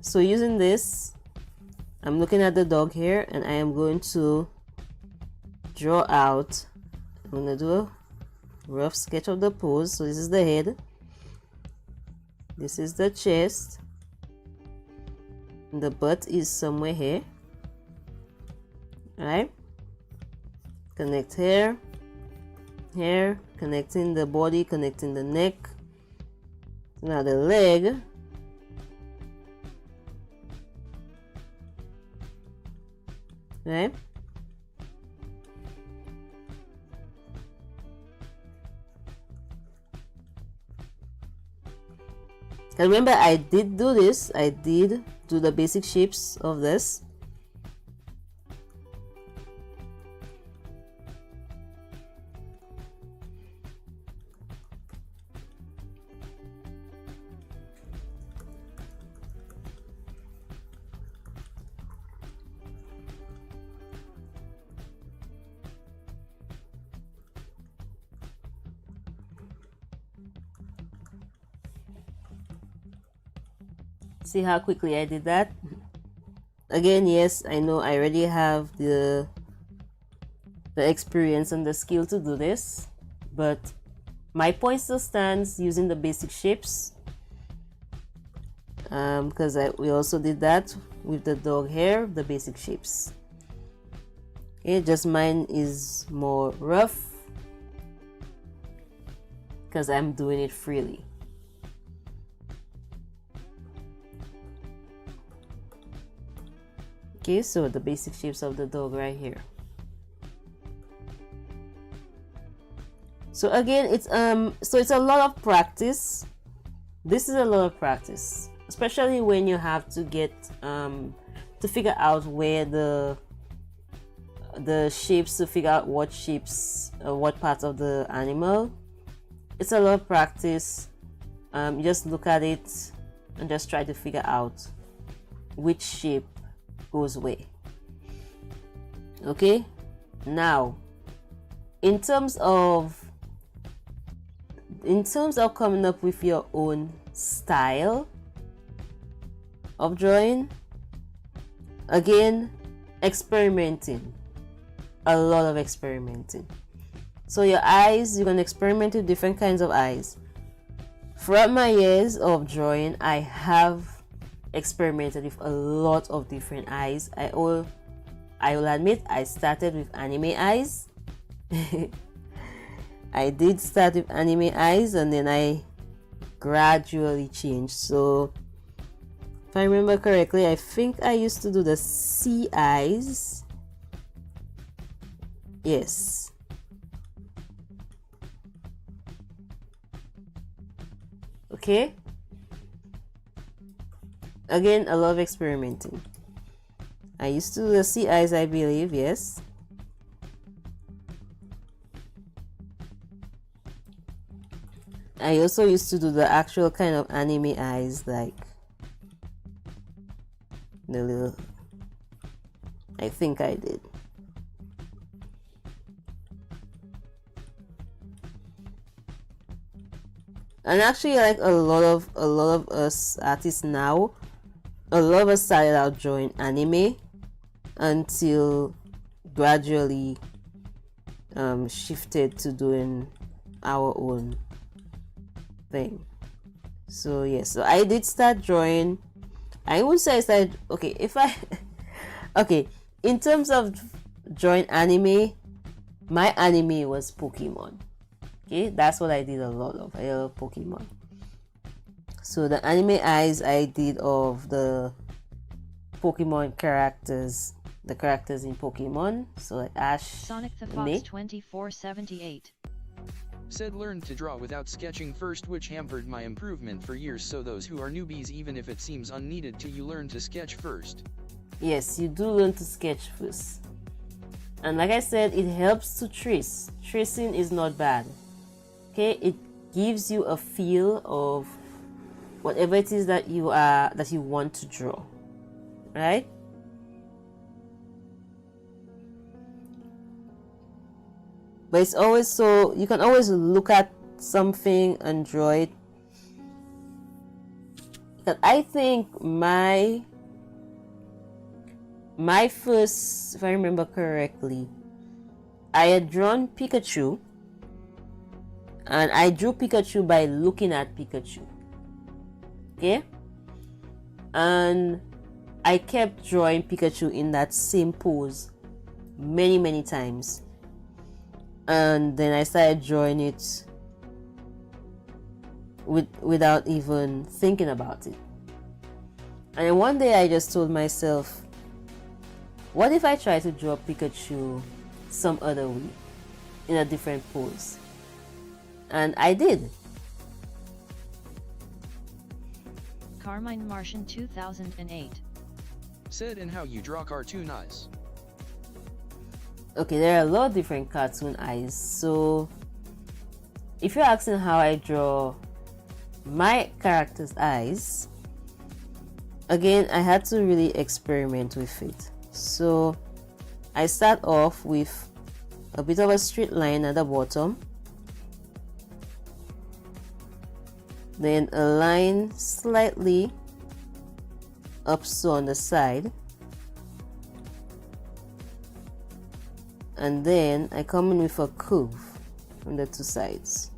So using this, I'm looking at the dog here and I am going to draw out, I'm going to do a rough sketch of the pose. So this is the head, this is the chest, and the butt is somewhere here. Alright, connect here, here, connecting the body, connecting the neck. Now the leg, right? And remember, I did do this, I did do the basic shapes of this. See how quickly I did that? Again, yes, I know I already have the experience and the skill to do this, but my point still stands using the basic shapes, because we also did that with the dog hair, the basic shapes. Okay, just mine is more rough because I'm doing it freely. Okay, so the basic shapes of the dog right here. So again, it's a lot of practice. This is a lot of practice, especially when you have to get to figure out where the shapes, to figure out what shapes, what parts of the animal. It's a lot of practice. You just look at it and just try to figure out which shape goes where. Okay, now in terms of coming up with your own style of drawing, again, experimenting, a lot of experimenting. So your eyes, you're gonna experiment with different kinds of eyes. Throughout my years of drawing, I have experimented with a lot of different eyes. I will admit, I started with anime eyes. I did start with anime eyes, and then I gradually changed. So if I remember correctly, I think I used to do the sea eyes. Yes. Okay. Again, a lot of experimenting. I used to do the sea eyes, I believe, yes. I also used to do the actual kind of anime eyes, like the little, I think I did. And actually, like a lot of us artists now, a lot of us started out drawing anime until gradually shifted to doing our own thing. So yes, so I did start drawing. I would say I started, okay, okay, in terms of drawing anime, my anime was Pokemon. Okay, that's what I did a lot of. I love Pokemon. So the anime eyes I did of the Pokemon characters, the characters in Pokemon. So like Ash, Sonic the Fox 2478 said learned to draw without sketching first, which hampered my improvement for years. So those who are newbies, even if it seems unneeded to you, learn to sketch first. Yes, you do learn to sketch first. And like I said, it helps to trace. Tracing is not bad. Okay, it gives you a feel of whatever it is that you want to draw, right? But it's always, so you can always look at something and draw it. But I think my first, if I remember correctly, I had drawn Pikachu, and I drew Pikachu by looking at Pikachu. Okay? And I kept drawing Pikachu in that same pose many times. And then I started drawing it without even thinking about it. And then one day I just told myself, what if I try to draw Pikachu some other way, in a different pose? And I did. Carmine Martian 2008 said, and how you draw cartoon eyes. Okay, there are a lot of different cartoon eyes. So if you're asking how I draw my character's eyes, again, I had to really experiment with it. So I start off with a bit of a straight line at the bottom, then a line slightly up so on the side, and then I come in with a curve from the two sides.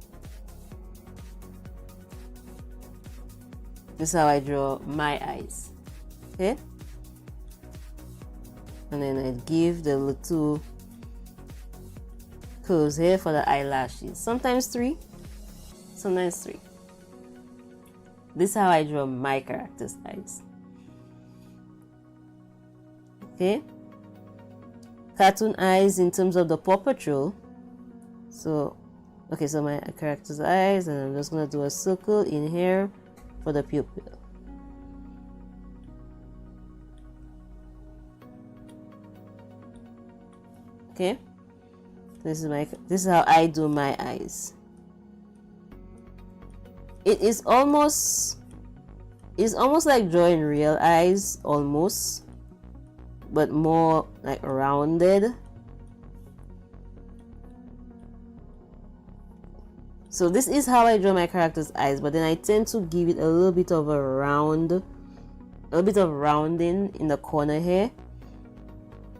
This is how I draw my eyes. Okay, and then I give the little curves here for the eyelashes, sometimes 3, sometimes 3. This is how I draw my character's eyes. Okay, cartoon eyes in terms of the Paw Patrol. So okay, so my character's eyes, and I'm just gonna do a circle in here for the pupil. Okay, this is how I do my eyes. It's almost like drawing real eyes, almost, but more like rounded. So this is how I draw my character's eyes, but then I tend to give it a little bit of a rounding in the corner here.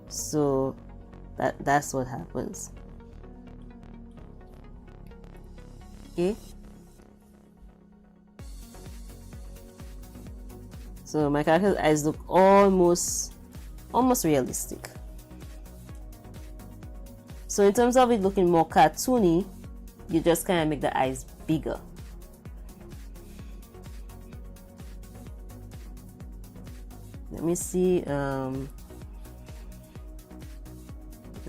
So that's what happens. Okay. So my character's eyes look almost realistic. So in terms of it looking more cartoony, you just kind of make the eyes bigger. Let me see. Let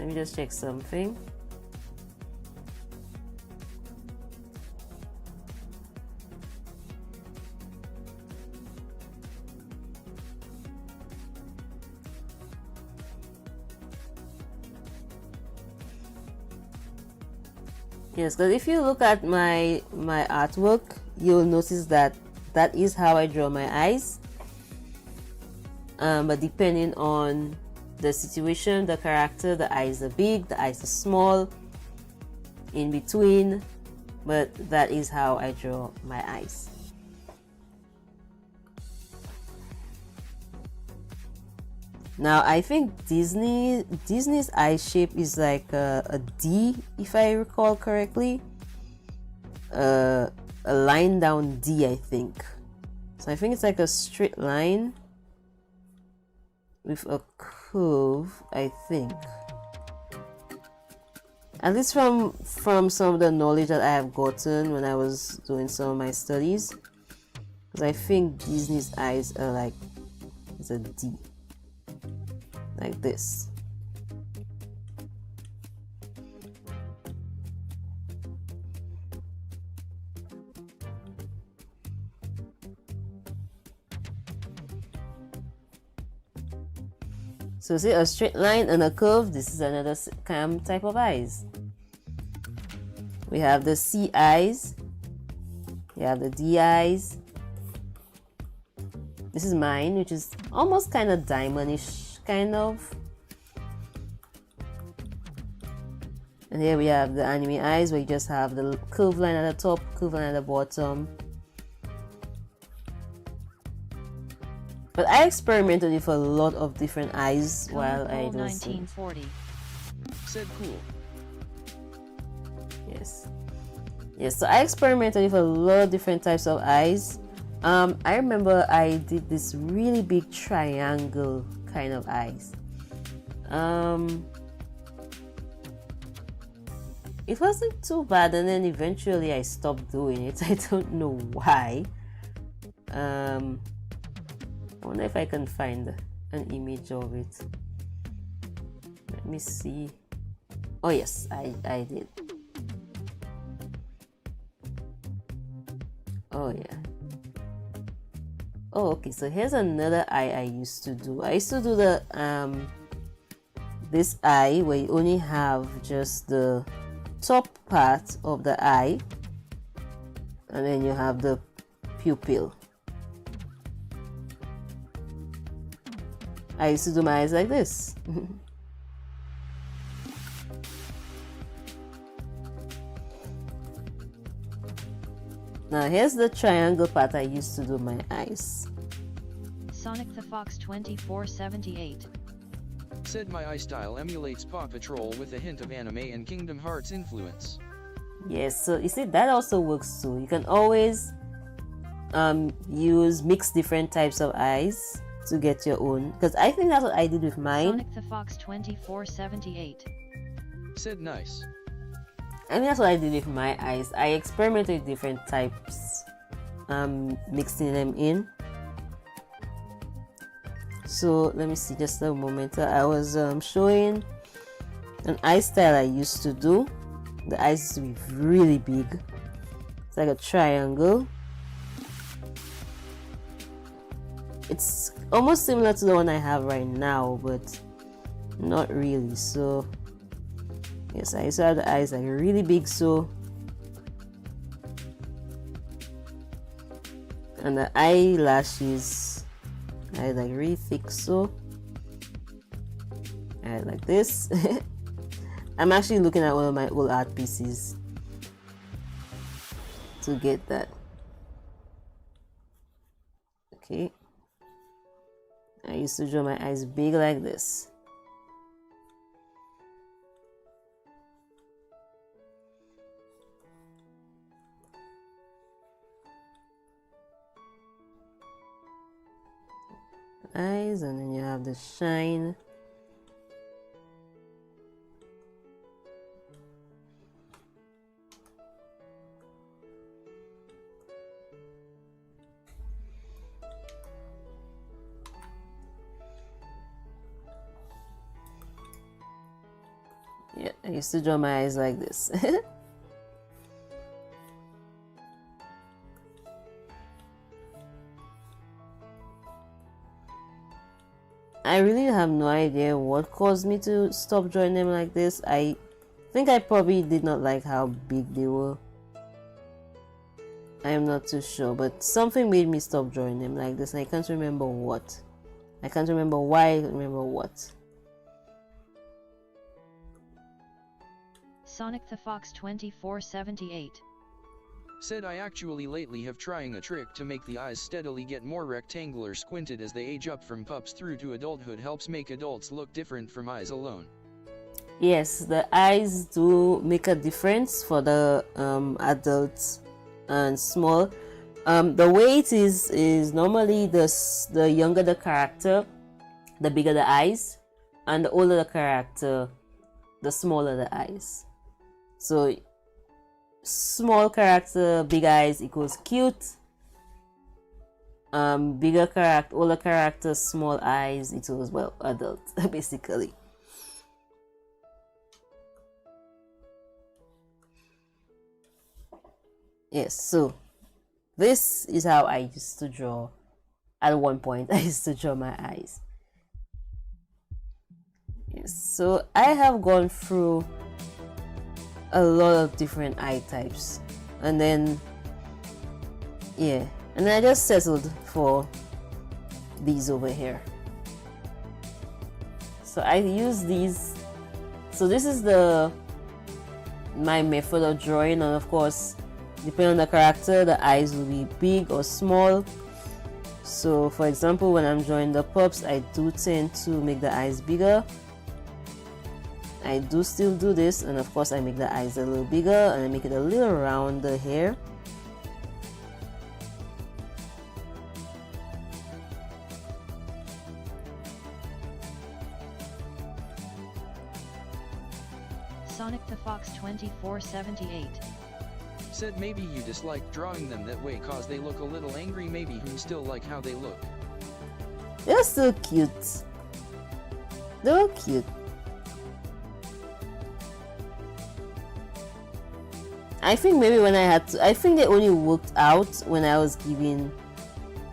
me just check something. Yes, because if you look at my artwork, you'll notice that is how I draw my eyes. But depending on the situation, the character, the eyes are big, the eyes are small, in between, but that is how I draw my eyes. Now I think Disney's eye shape is like a D, if I recall correctly. A line down D, I think. So I think it's like a straight line with a curve, I think. At least from some of the knowledge that I have gotten when I was doing some of my studies. Because I think Disney's eyes are like, it's a D. Like this. So see, a straight line and a curve, this is another type of eyes. We have the C eyes, we have the D eyes. This is mine, which is almost kind of diamondish, kind of. And here we have the anime eyes, where you just have the curved line at the top, curved line at the bottom. But I experimented with a lot of different eyes while I was 1940. Said cool. Yes, so I experimented with a lot of different types of eyes. I remember I did this really big triangle kind of eyes. It wasn't too bad, and then eventually I stopped doing it. I don't know why. I wonder if I can find an image of it. Let me see. Oh yes, I did. Oh yeah. Oh, okay, so here's another eye I used to do. I used to do the this eye where you only have just the top part of the eye, and then you have the pupil. I used to do my eyes like this. Now here's the triangle part I used to do my eyes. Sonic the Fox 2478. Said my eye style emulates Paw Patrol with a hint of anime and Kingdom Hearts influence. Yes, so you see that also works too. You can always mix different types of eyes to get your own, because I think that's what I did with mine. Sonic the Fox 2478. Said nice. I mean, that's what I did with my eyes. I experimented with different types, mixing them in. So let me see, just a moment. I was showing an eye style I used to do. The eyes used to be really big. It's like a triangle. It's almost similar to the one I have right now, but not really. So yes, I used to have the eyes like really big, so, and the eyelashes I like really thick, so I like this. I'm actually looking at one of my old art pieces to get that. Okay, I used to draw my eyes big like this. Eyes, and then you have the shine. Yeah, I used to draw my eyes like this. I really have no idea what caused me to stop drawing them like this. I think I probably did not like how big they were. I am not too sure, but something made me stop drawing them like this, and I can't remember what. I can't remember why, I can't remember what. Sonic the Fox 2478 Said I actually lately have trying a trick to make the eyes steadily get more rectangular squinted as they age up from pups through to adulthood, helps make adults look different from eyes alone. Yes, the eyes do make a difference for the adults and small. The way it is normally the younger the character, the bigger the eyes, and the older the character, the smaller the eyes. So small character, big eyes equals cute. Bigger character, older character, small eyes equals, well, adult, basically. Yes, so this is how I used to draw. At one point, I used to draw my eyes. Yes, so I have gone through a lot of different eye types, and then yeah, and then I just settled for these over here. So I use these. So this is my method of drawing, and of course, depending on the character, the eyes will be big or small. So for example, when I'm drawing the pups, I do tend to make the eyes bigger. I do still do this, and of course I make the eyes a little bigger, and I make it a little rounder here. Sonic the Fox 2478 Said maybe you dislike drawing them that way cause they look a little angry, maybe who still like how they look. They're so cute. They're cute. I think maybe when I had to, I think they only worked out when I was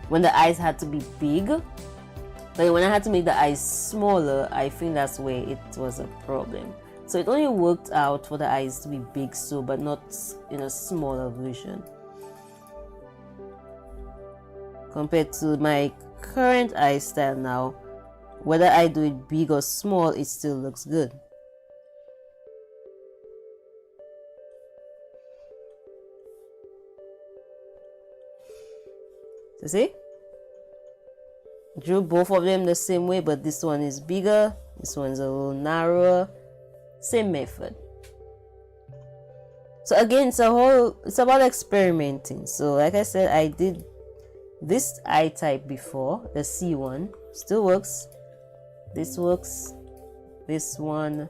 when the eyes had to be big. But when I had to make the eyes smaller, I think that's where it was a problem. So it only worked out for the eyes to be big, so, but not in a smaller version. Compared to my current eye style now, whether I do it big or small, it still looks good. You see? Drew both of them the same way, but this one is bigger, this one's a little narrower. Same method. So again, it's about experimenting. So like I said, I did this eye type before, the C one, still works. This works. This one,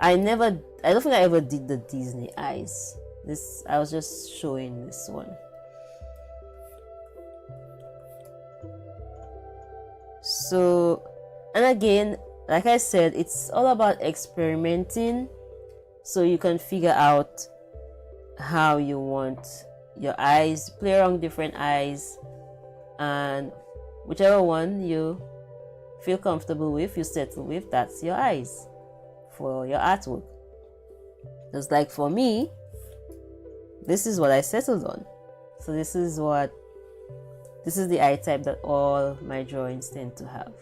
I don't think I ever did the Disney eyes. I was just showing this one. So, and again, like I said, it's all about experimenting, so you can figure out how you want your eyes, play around different eyes, and whichever one you feel comfortable with, you settle with, that's your eyes for your artwork. Just like for me, this is what I settled on. So this is the eye type that all my drawings tend to have.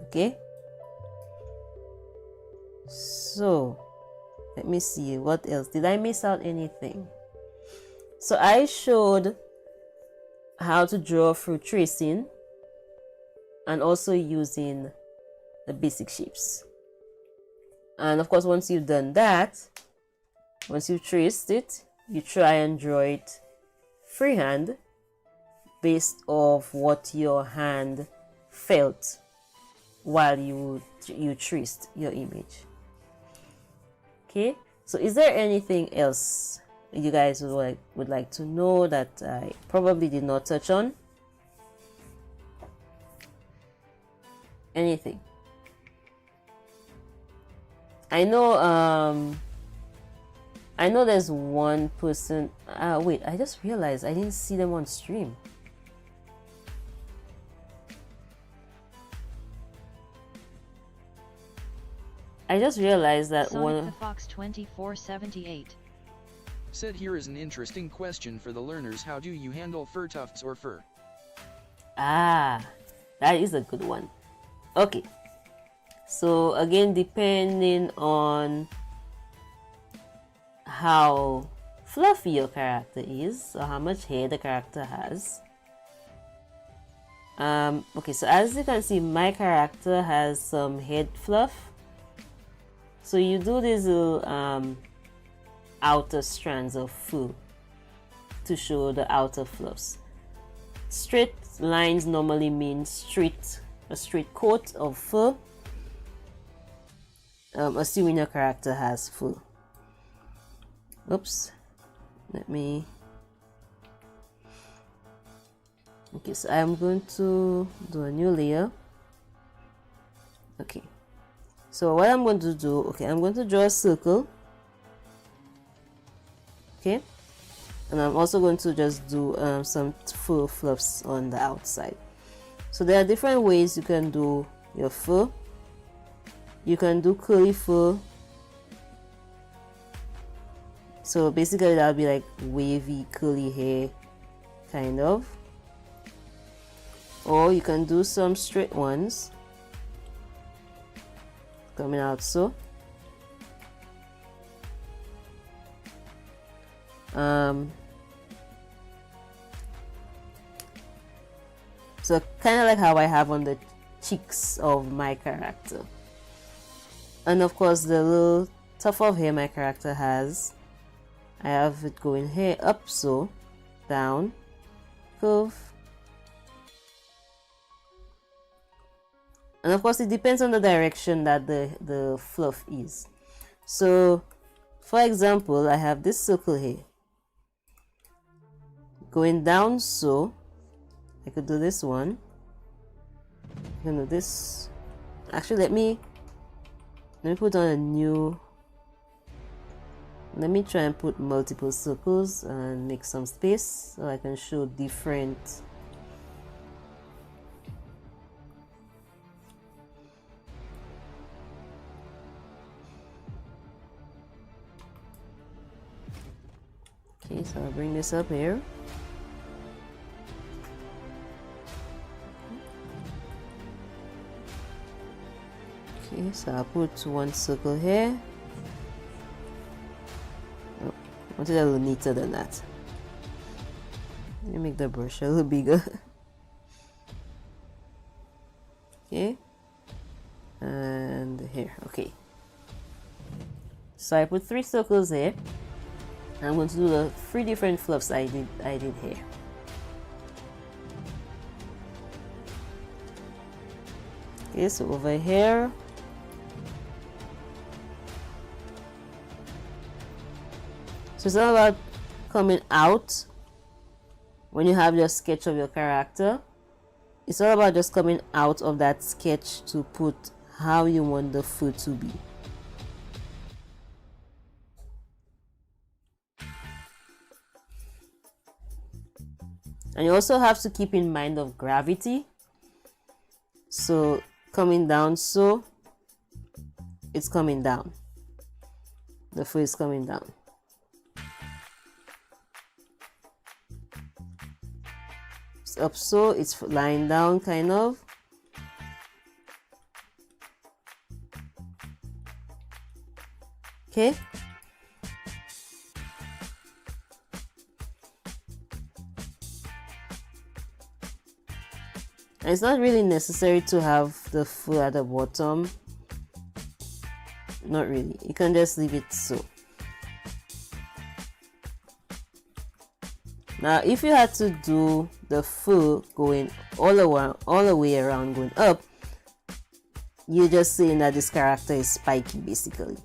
Okay, so let me see what else. Did I miss out anything? So I showed how to draw through tracing and also using the basic shapes. And of course, once you've done that, once you've traced it, you try and draw it freehand based off what your hand felt while you traced your image. Okay, so is there anything else you guys would like to know that I probably did not touch on? Anything? I know there's one person. Wait, I just realized I didn't see them on stream. I just realized that Sonic the Fox 2478 said, here is an interesting question for the learners. How do you handle fur tufts or fur? Ah, that is a good one. Okay, so again, depending on how fluffy your character is or how much hair the character has. Okay, so as you can see, my character has some head fluff. So you do these little outer strands of fur to show the outer fluffs. Straight lines normally mean a straight coat of fur, assuming your character has fur. Oops, let me. Okay, so I'm going to do a new layer. Okay, so what I'm going to do, okay, I'm going to draw a circle. Okay, and I'm also going to just do some fur fluffs on the outside. So there are different ways you can do your fur. You can do curly fur. So basically that'll be like wavy curly hair kind of. Or you can do some straight ones coming out so. So kind of like how I have on the cheeks of my character. And of course the little tuft of hair my character has, I have it going here up so, down, curve. And of course it depends on the direction that the fluff is. So for example, I have this circle here going down so. I could do this one. I can do this. Actually, let me put on a new. Let me try and put multiple circles and make some space so I can show different. Okay, so I'll bring this up here. Okay, so I'll put one circle here. Oh, I wanted a little neater than that. Let me make the brush a little bigger. Okay, and here. Okay, so I put 3 circles here. I'm going to do the 3 different fluffs I did here. Okay, so over here. So it's all about coming out when you have your sketch of your character it's all about just coming out of that sketch to put how you want the food to be. And you also have to keep in mind of gravity. So coming down, so it's coming down. The food is coming down. It's up, so it's lying down, kind of. Okay. And it's not really necessary to have the food at the bottom. Not really. You can just leave it so. Now, if you had to do the food going all the way around, going up, you're just saying that this character is spiky, basically.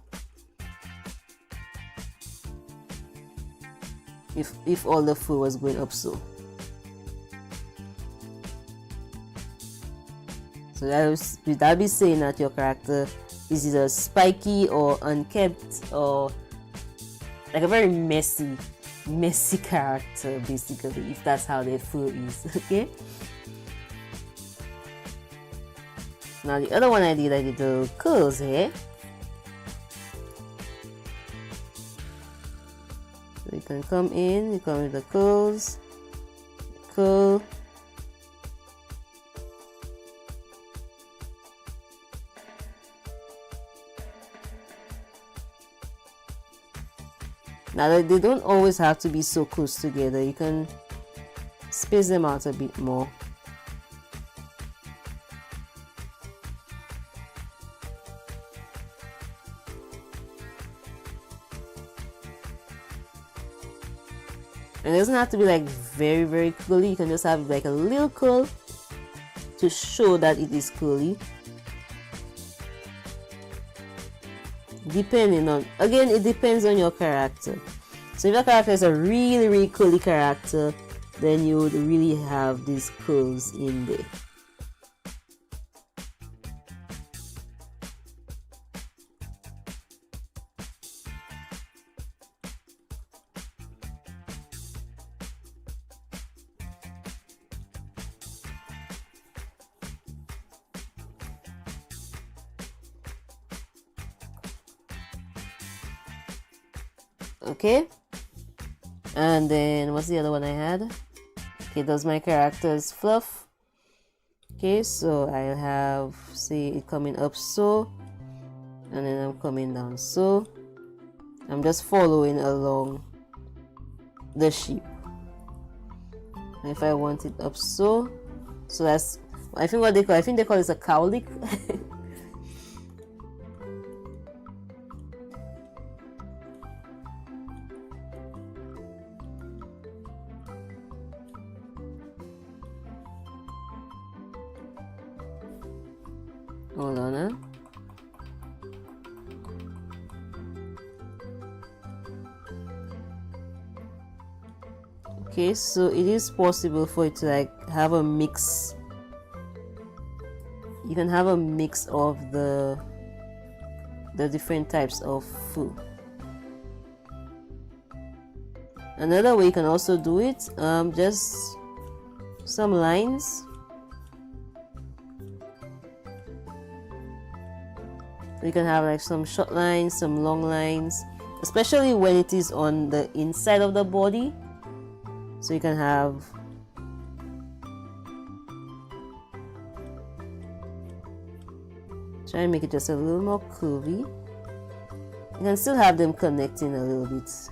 If all the food was going up so. So that'd be saying that your character is either spiky or unkempt or like a very messy character, basically, if that's how their food is. Okay. Now the other one I did the curls here. So you can come in, you come with the curls, curl. Now they don't always have to be so close together. You can space them out a bit more. And it doesn't have to be like very, very curly. You can just have like a little curl to show that it is curly. Depending on, again, it depends on your character. So if your character is a really, really curly character, then you would really have these curls in there. Okay, and then what's the other one I had? Okay, those my character's fluff. Okay, so I have, say, it coming up so, and then I'm coming down so. I'm just following along the sheep. And if I want it up so that's, I think they call it a cowlick. Hold on, huh? Okay, so it is possible for it to like have a mix. You can have a mix of the different types of food. Another way you can also do it, just some lines. You can have like some short lines, some long lines, especially when it is on the inside of the body. So you can have try and make it just a little more curvy. You can still have them connecting a little bit.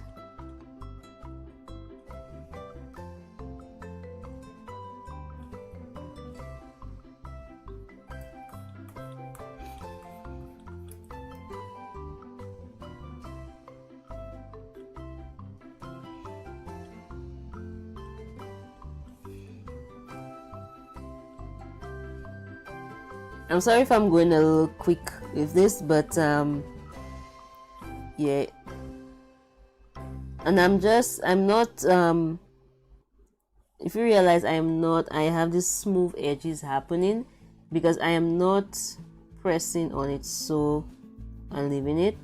I'm sorry if I'm going a little quick with this, but yeah, and I'm not if you realize I have these smooth edges happening because I am not pressing on it so and leaving it.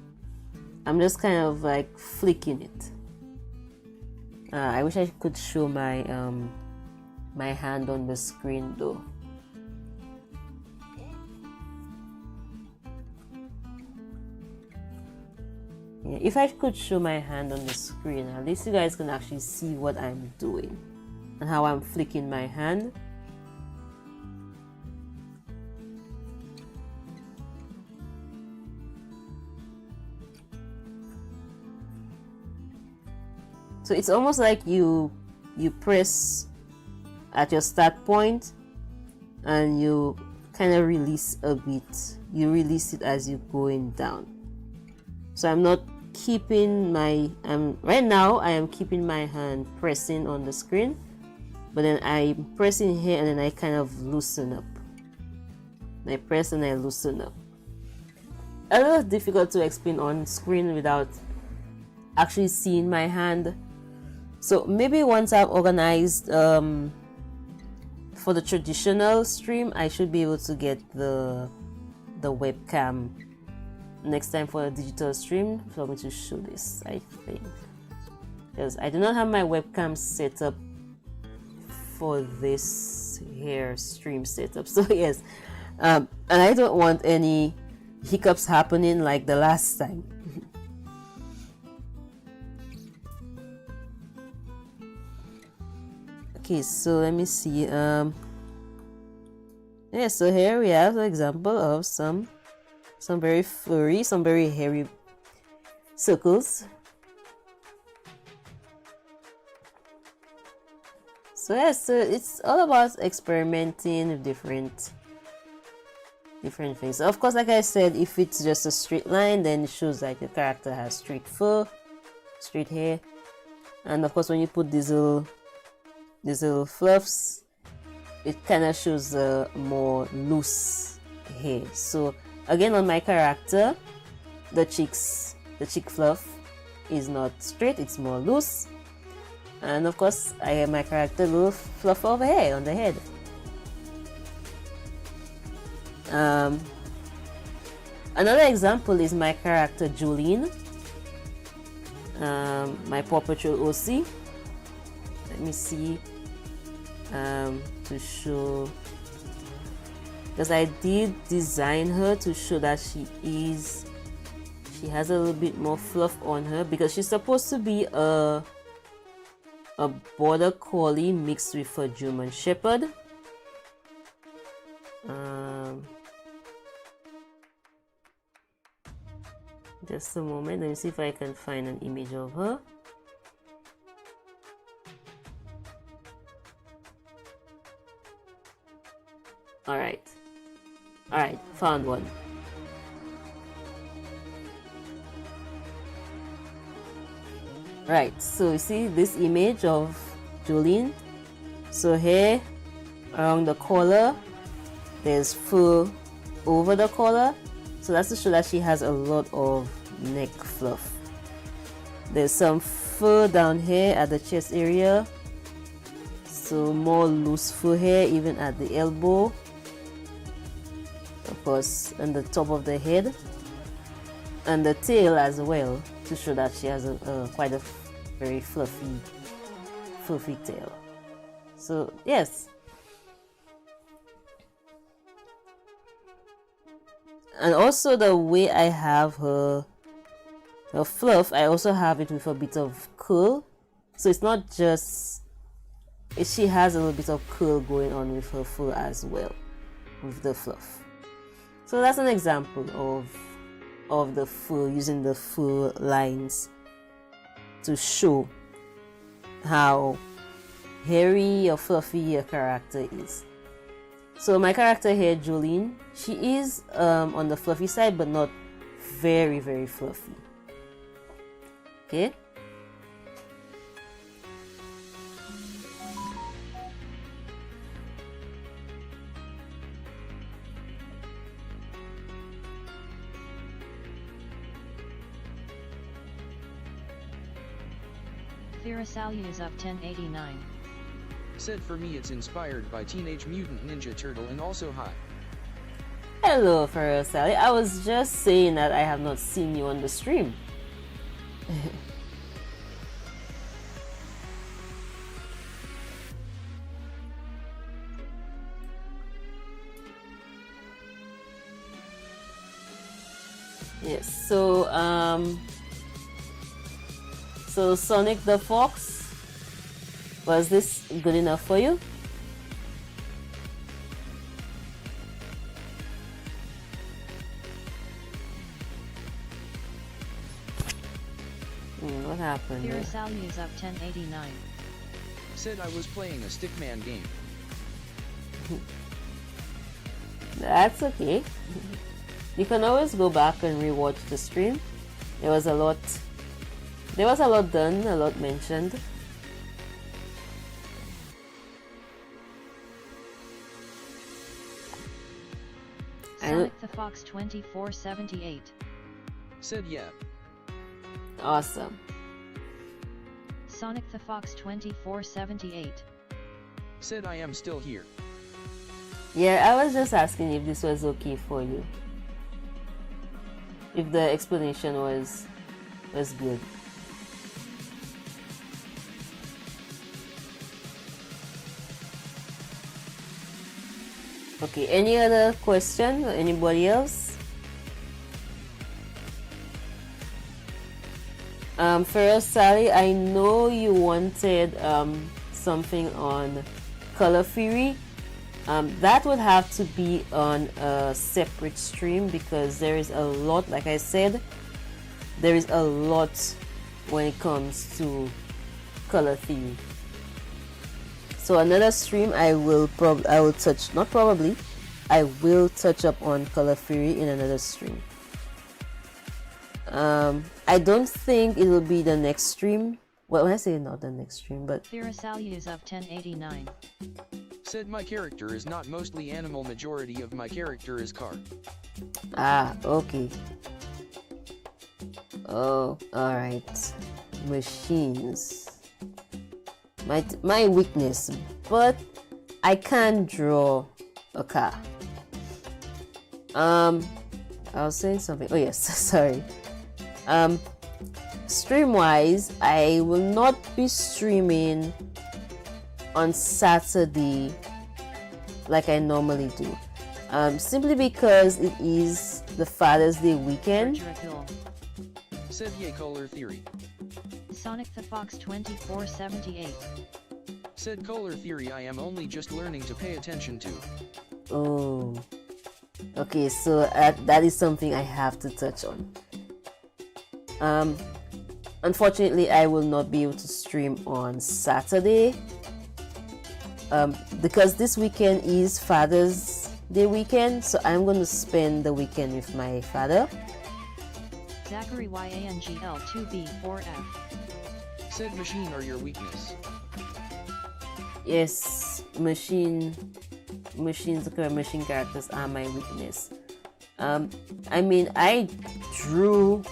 I'm just kind of like flicking it. I wish I could show my my hand on the screen though. Yeah, if I could show my hand on the screen, at least you guys can actually see what I'm doing and how I'm flicking my hand. So it's almost like you press at your start point and you kind of release a bit. You release it as you're going down. So I'm not keeping my right now I am keeping my hand pressing on the screen, but then I'm pressing here and then I kind of loosen up. I press and I loosen up. A little difficult to explain on screen without actually seeing my hand. So maybe once I've organized for the traditional stream, I should be able to get the webcam next time for a digital stream for me to show this, I think, because I do not have my webcam set up for this here stream setup. So yes, and I don't want any hiccups happening like the last time. Okay, so let me see. Yeah, so here we have an example of some very furry, some very hairy circles. So yeah, so it's all about experimenting with different things. So of course, like I said, if it's just a straight line, then it shows like the character has straight fur, straight hair. And of course, when you put these little fluffs, it kind of shows a more loose hair. So again, on my character, the cheek fluff is not straight, it's more loose. And of course, I have my character little fluff of hair on the head. Another example is my character Jolene, my Paw Patrol OC. Let me see, to show, because I did design her to show that she has a little bit more fluff on her, because she's supposed to be a border collie mixed with a German shepherd. Just a moment, let me see if I can find an image of her. Alright, found one. Right, so you see this image of Jolene. So here around the collar, there's fur over the collar. So that's to show that she has a lot of neck fluff. There's some fur down here at the chest area. So more loose fur here even at the elbow. Of course, on the top of the head. And the tail as well, to show that she has quite a very fluffy tail. So yes, and also the way I have her fluff, I also have it with a bit of curl. So it's not just, she has a little bit of curl going on with her fur as well, with the fluff. So that's an example of the fur, using the fur lines to show how hairy or fluffy a character is. So my character here, Jolene, she is on the fluffy side, but not very, very fluffy. Okay. Therasalia is up 1089. Said for me it's inspired by Teenage Mutant Ninja Turtle and also hi. Hello, Farrell Sally. I was just saying that I have not seen you on the stream. Yes, so Sonic the Fox, was this good enough for you? What happened? Kreazea is up 1089. Said I was playing a stickman game. That's okay. You can always go back and rewatch the stream. There was a lot done, a lot mentioned. Sonic the Fox 2478. Said yeah. Awesome. Sonic the Fox 2478. Said I am still here. Yeah, I was just asking if this was okay for you. If the explanation was good. Okay, any other question? Anybody else? Farrell Sally, I know you wanted something on color theory. That would have to be on a separate stream because there is a lot, like I said, there is a lot when it comes to color theory. So another stream I will touch up on color theory in another stream. I don't think it will be the next stream. Well, when I say not the next stream, but Kreazea is up 1089. Said my character is not mostly animal, majority of my character is car. Ah, okay. Oh, alright. Machines. My weakness, but I can draw a car. I was saying something. Oh yes, sorry. Stream wise, I will not be streaming on Saturday like I normally do. Simply because it is the Father's Day weekend. Said yeah, color theory. Sonic the Fox 2478. Said color theory I am only just learning to pay attention to. Oh. Okay, so that is something I have to touch on. Unfortunately, I will not be able to stream on Saturday. Because this weekend is Father's Day weekend, so I'm going to spend the weekend with my father. Zachary YANGL2B4F. Said machine are your weakness. Yes, machine characters are my weakness. I mean, I drew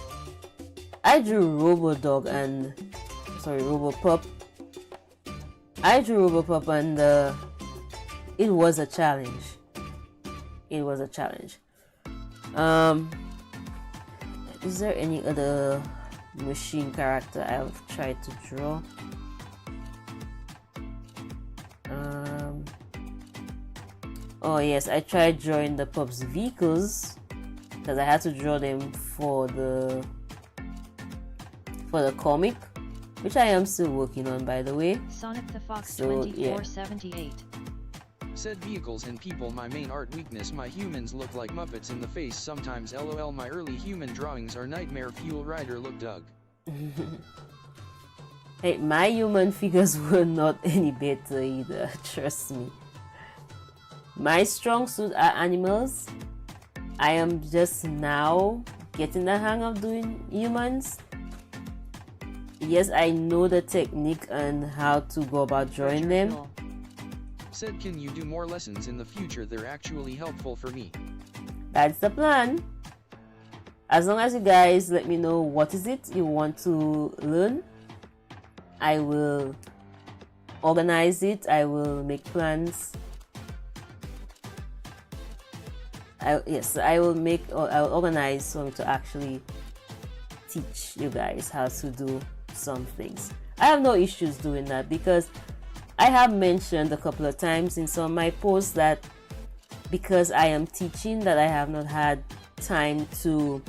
Robodog and Robopup. I drew Robopup and it was a challenge. Is there any other machine character I've tried to draw? Oh yes, I tried drawing the pups' vehicles because I had to draw them for the comic, which I am still working on, by the way. Sonic the Fox 2478. Said vehicles and people my main art weakness. My humans look like Muppets in the face sometimes. LOL, my early human drawings are nightmare fuel. Rider look Doug. Hey, my human figures were not any better either, trust me. My strong suit are animals. I am just now getting the hang of doing humans. Yes, I know the technique and how to go about drawing them. Said can you do more lessons in the future? They're actually helpful for me. That's the plan. As long as you guys let me know what is it you want to learn, I will organize it. I will make plans. I will organize some to actually teach you guys how to do some things. I have no issues doing that because I have mentioned a couple of times in some of my posts that because I am teaching that I have not had time to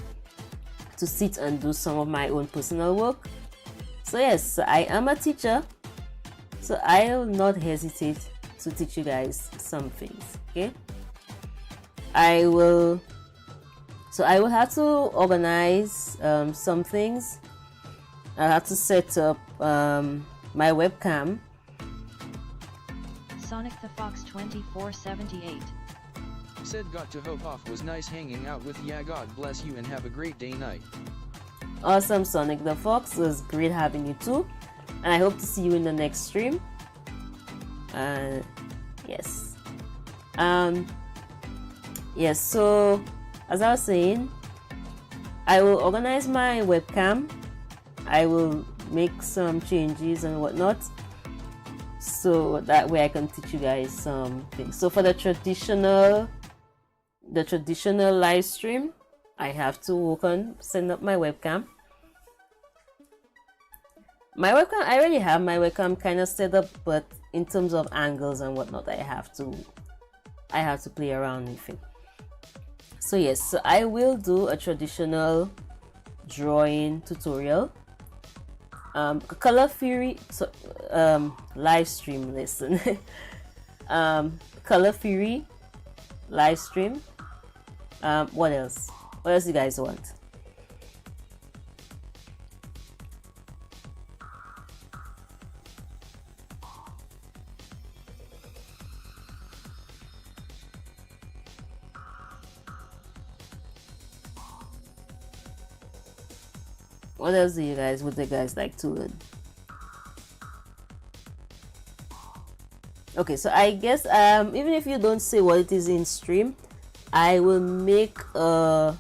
sit and do some of my own personal work. So yes, I am a teacher, so I will not hesitate to teach you guys some things. Okay, I will have to organize some things. I have to set up my webcam. Sonic the Fox 2478. Said got to hope off was nice hanging out with ya. God bless you and have a great day night. Awesome, Sonic the Fox. It was great having you too, and I hope to see you in the next stream. Yes. Yes, so as I was saying, I will organize my webcam. I will make some changes and whatnot, so that way I can teach you guys some things. So for the traditional live stream, I have to work on setting up my webcam. I already have my webcam kind of set up, but in terms of angles and whatnot, I have to play around with it. So yes, so I will do a traditional drawing tutorial. Color Fury, so live stream. Listen, Color Fury live stream. What else? What else do you guys want? What else would you guys like to learn? Okay, so I guess even if you don't say what it is in stream, I will make a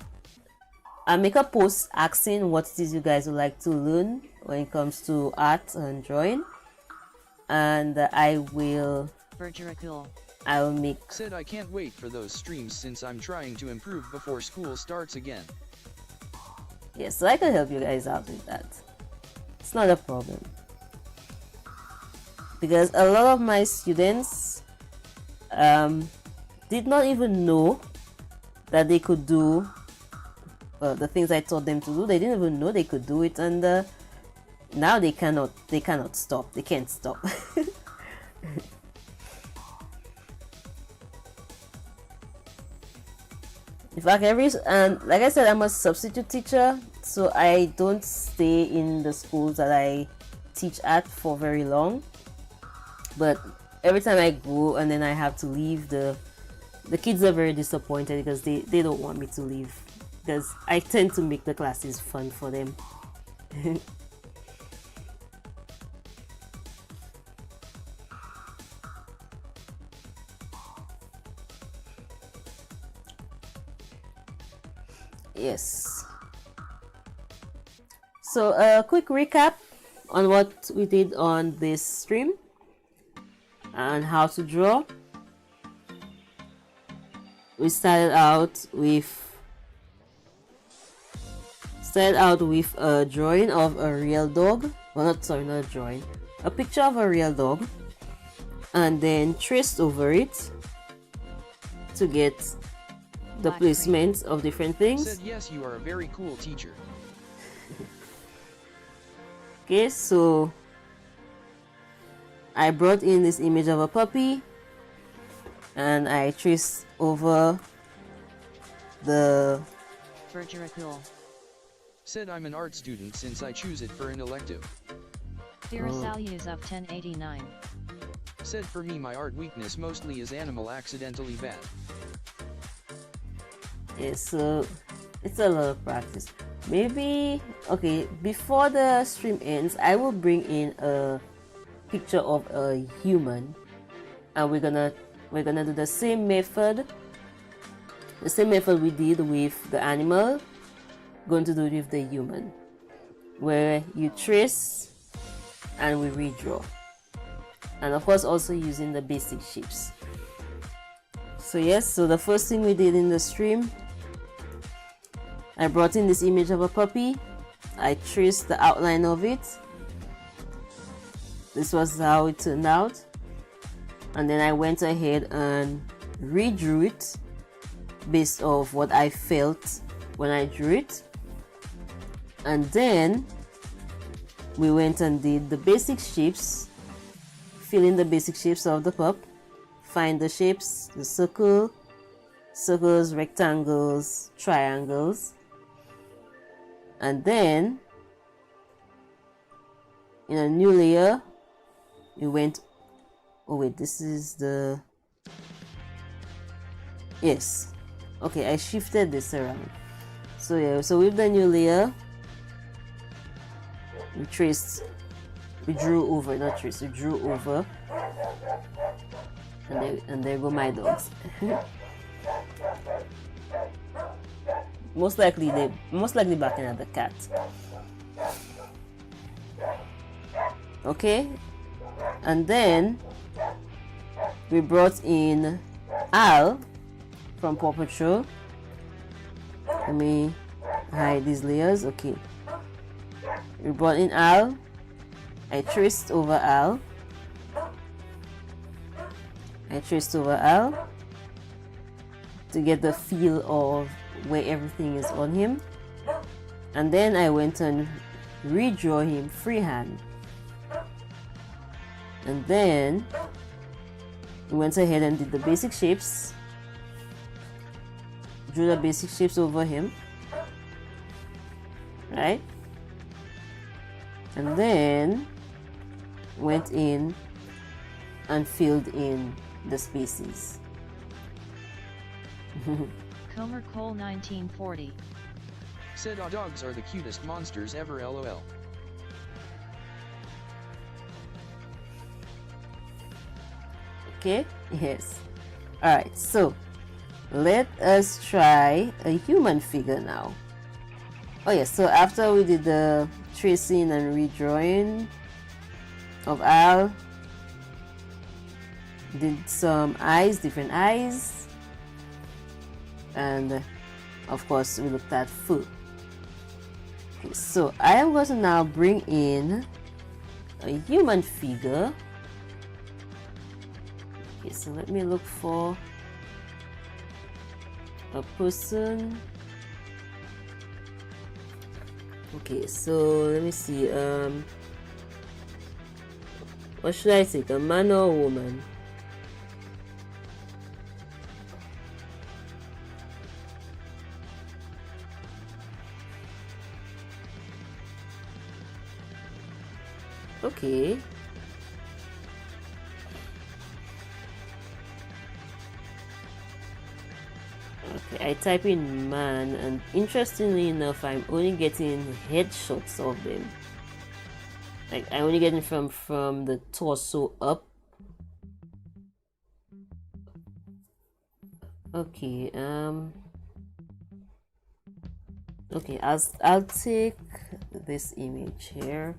post asking what it is you guys would like to learn when it comes to art and drawing, and I will make. Said I can't wait for those streams since I'm trying to improve before school starts again. Yes, so I can help you guys out with that. It's not a problem, because a lot of my students did not even know that they could do the things I taught them to do. They didn't even know they could do it, and now they cannot stop. They can't stop. In fact, like I said, I'm a substitute teacher, so I don't stay in the schools that I teach at for very long. But every time I go and then I have to leave, the kids are very disappointed because they don't want me to leave, because I tend to make the classes fun for them. Yes. So a quick recap on what we did on this stream and how to draw. We started out with a drawing of a real dog. Well, not a drawing, a picture of a real dog, and then traced over it to get the placement of different things. Said yes, you are a very cool teacher. Okay, so I brought in this image of a puppy and I traced over the Said I'm an art student since I choose it for an elective. Values of 1089. Said for me my art weakness mostly is animal accidentally bad. Yeah, so it's a lot of practice. Maybe, okay, before the stream ends, I will bring in a picture of a human, and we're gonna do the same method we did with the animal. Going to do it with the human, where you trace and we redraw. and of course also using the basic shapes. So yes, so the first thing we did in the stream, I brought in this image of a puppy. I traced the outline of it. This was how it turned out. And then I went ahead and redrew it based off what I felt when I drew it. And then we went and did the basic shapes, fill in the basic shapes of the pup, find the shapes, the circle, circles, rectangles, triangles. And then in a new layer, we went, oh wait, this is the, yes, okay, I shifted this around. So yeah, so with the new layer, we traced, we drew over, not traced, we drew over, and there go my dogs. most likely barking at the cat. Okay, and then we brought in Al from Paw Patrol. Let me hide these layers. Okay, we brought in Al. I traced over Al. To get the feel of where everything is on him, and then I went and redraw him freehand. And then we went ahead and did the basic shapes, drew the basic shapes over him, right? And then went in and filled in the spaces. Comer Cole 1940. Said our dogs are the cutest monsters ever, lol. Okay, yes. Alright, so let us try a human figure now. Oh yes, so after we did the tracing and redrawing of Al, did some eyes, different eyes, and of course we looked at fur. Okay, so I am going to now bring in a human figure. Okay, so let me look for a person. Okay, so let me see, what should I take, a man or a woman? Okay. Okay, I type in man, and interestingly enough, I'm only getting headshots of them. Like, I'm only getting from the torso up. Okay, okay, I'll take this image here.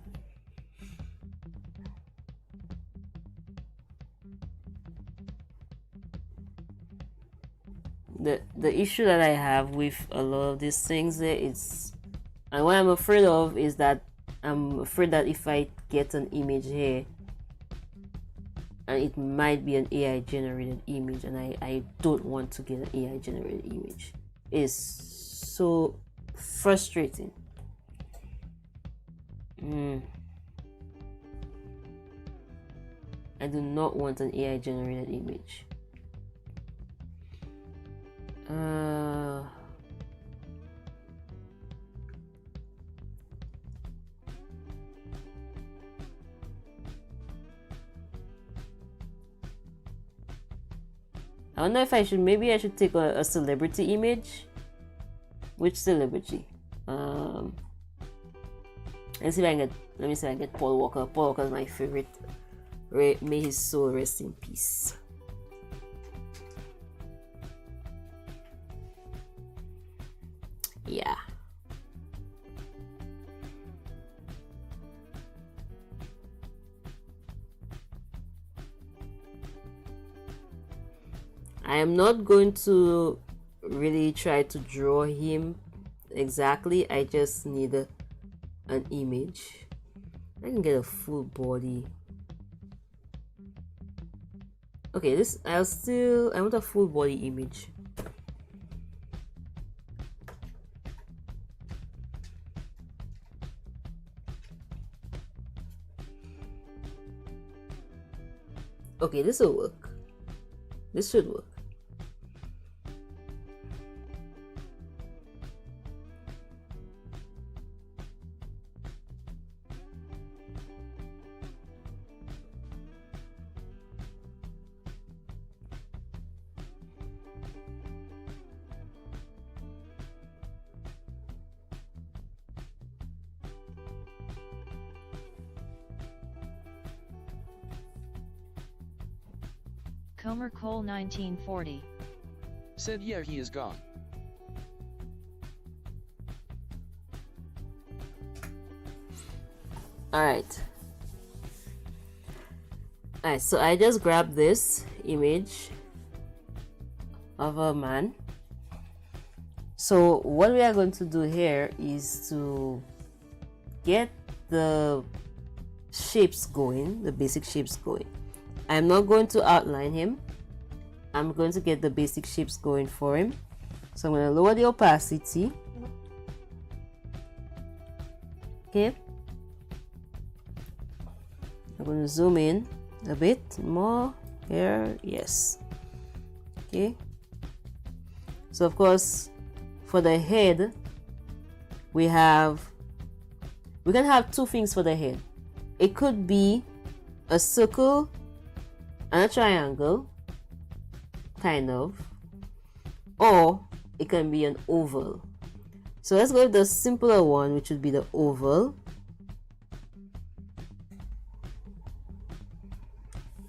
The issue that I have with a lot of these things there is, and what I'm afraid of is that I'm afraid that if I get an image here, and it might be an AI generated image, and I don't want to get an AI generated image. It's so frustrating. I do not want an AI generated image. I don't know if I should, maybe I should take a celebrity image. Which celebrity? Let's see if I can get, let me see if I can get Paul Walker. Paul Walker is my favorite. May his soul rest in peace. Yeah. I am not going to really try to draw him exactly. I just need an image. I can get a full body. Okay, this I want a full body image. Okay, this will work. This should work. Comer Cole 1940. Said yeah, he is gone. Alright, so I just grabbed this image of a man. So what we are going to do here is to get the shapes going, the basic shapes going. I'm not going to outline him. I'm going to get the basic shapes going for him. So I'm going to lower the opacity. Okay. I'm going to zoom in a bit more here. Yes. Okay. So of course, for the head, we can have two things for the head. It could be a circle and a triangle, kind of, or it can be an oval. So let's go with the simpler one, which would be the oval.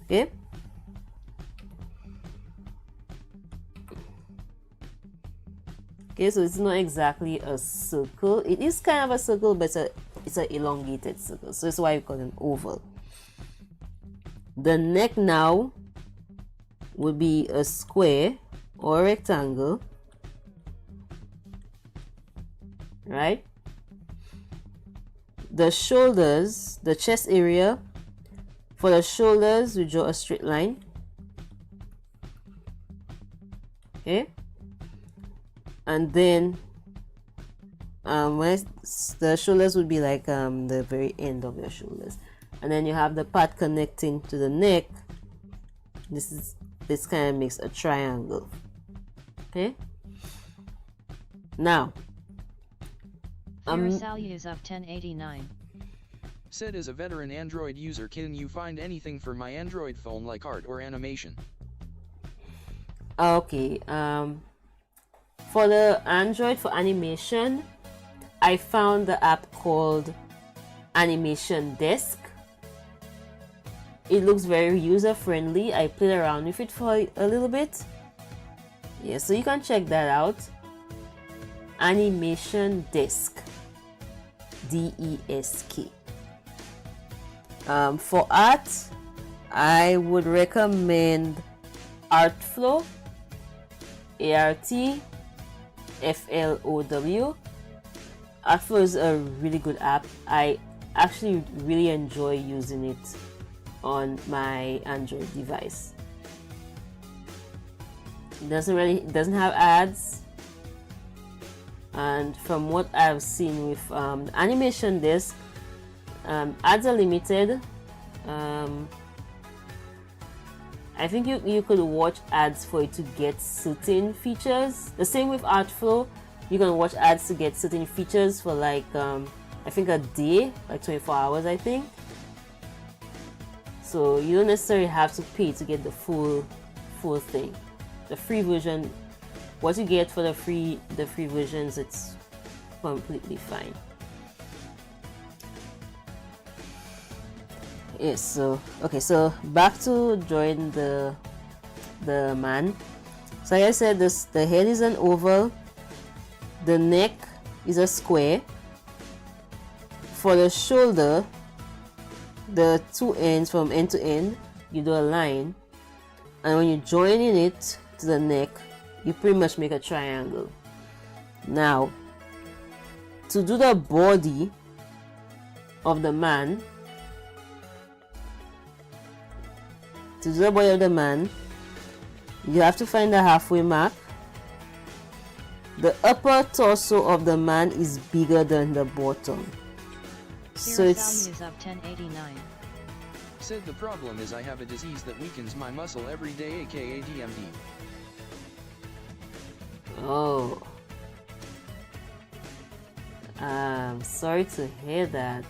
Okay. Okay, so it's not exactly a circle. It is kind of a circle, but it's an elongated circle. So that's why we call it an oval. The neck now would be a square or a rectangle, right? The shoulders, the chest area, for the shoulders we draw a straight line. Okay, and then the shoulders would be like the very end of your shoulders. And then you have the part connecting to the neck. This kind of makes a triangle. Okay. Now, Kreazea is up 1089. Said as a veteran Android user, can you find anything for my Android phone like art or animation? Okay. For the Android for animation, I found the app called Animation Desk. It looks very user friendly. I played around with it for a little bit. Yeah, so you can check that out. Animation Desk, DESK. For art, I would recommend Artflow, ARTFLOW. Artflow is a really good app. I actually really enjoy using it on my Android device. It doesn't have ads, and from what I've seen with the Animation Desk, ads are limited. I think you could watch ads for it to get certain features. The same with Artflow, you can watch ads to get certain features for like I think a day, like 24 hours I think. So you don't necessarily have to pay to get the full thing. The free version, what you get for the free versions, it's completely fine. Yes, so okay, so back to drawing the man. So like I said, the head is an oval, the neck is a square. For the shoulder, the two ends from end to end, you do a line, and when you join in it to the neck, you pretty much make a triangle. Now, to do the body of the man, you have to find the halfway mark. The upper torso of the man is bigger than the bottom. So it's values of 1089. Said the problem is I have a disease that weakens my muscle every day, aka DMD. Oh. I'm sorry to hear that.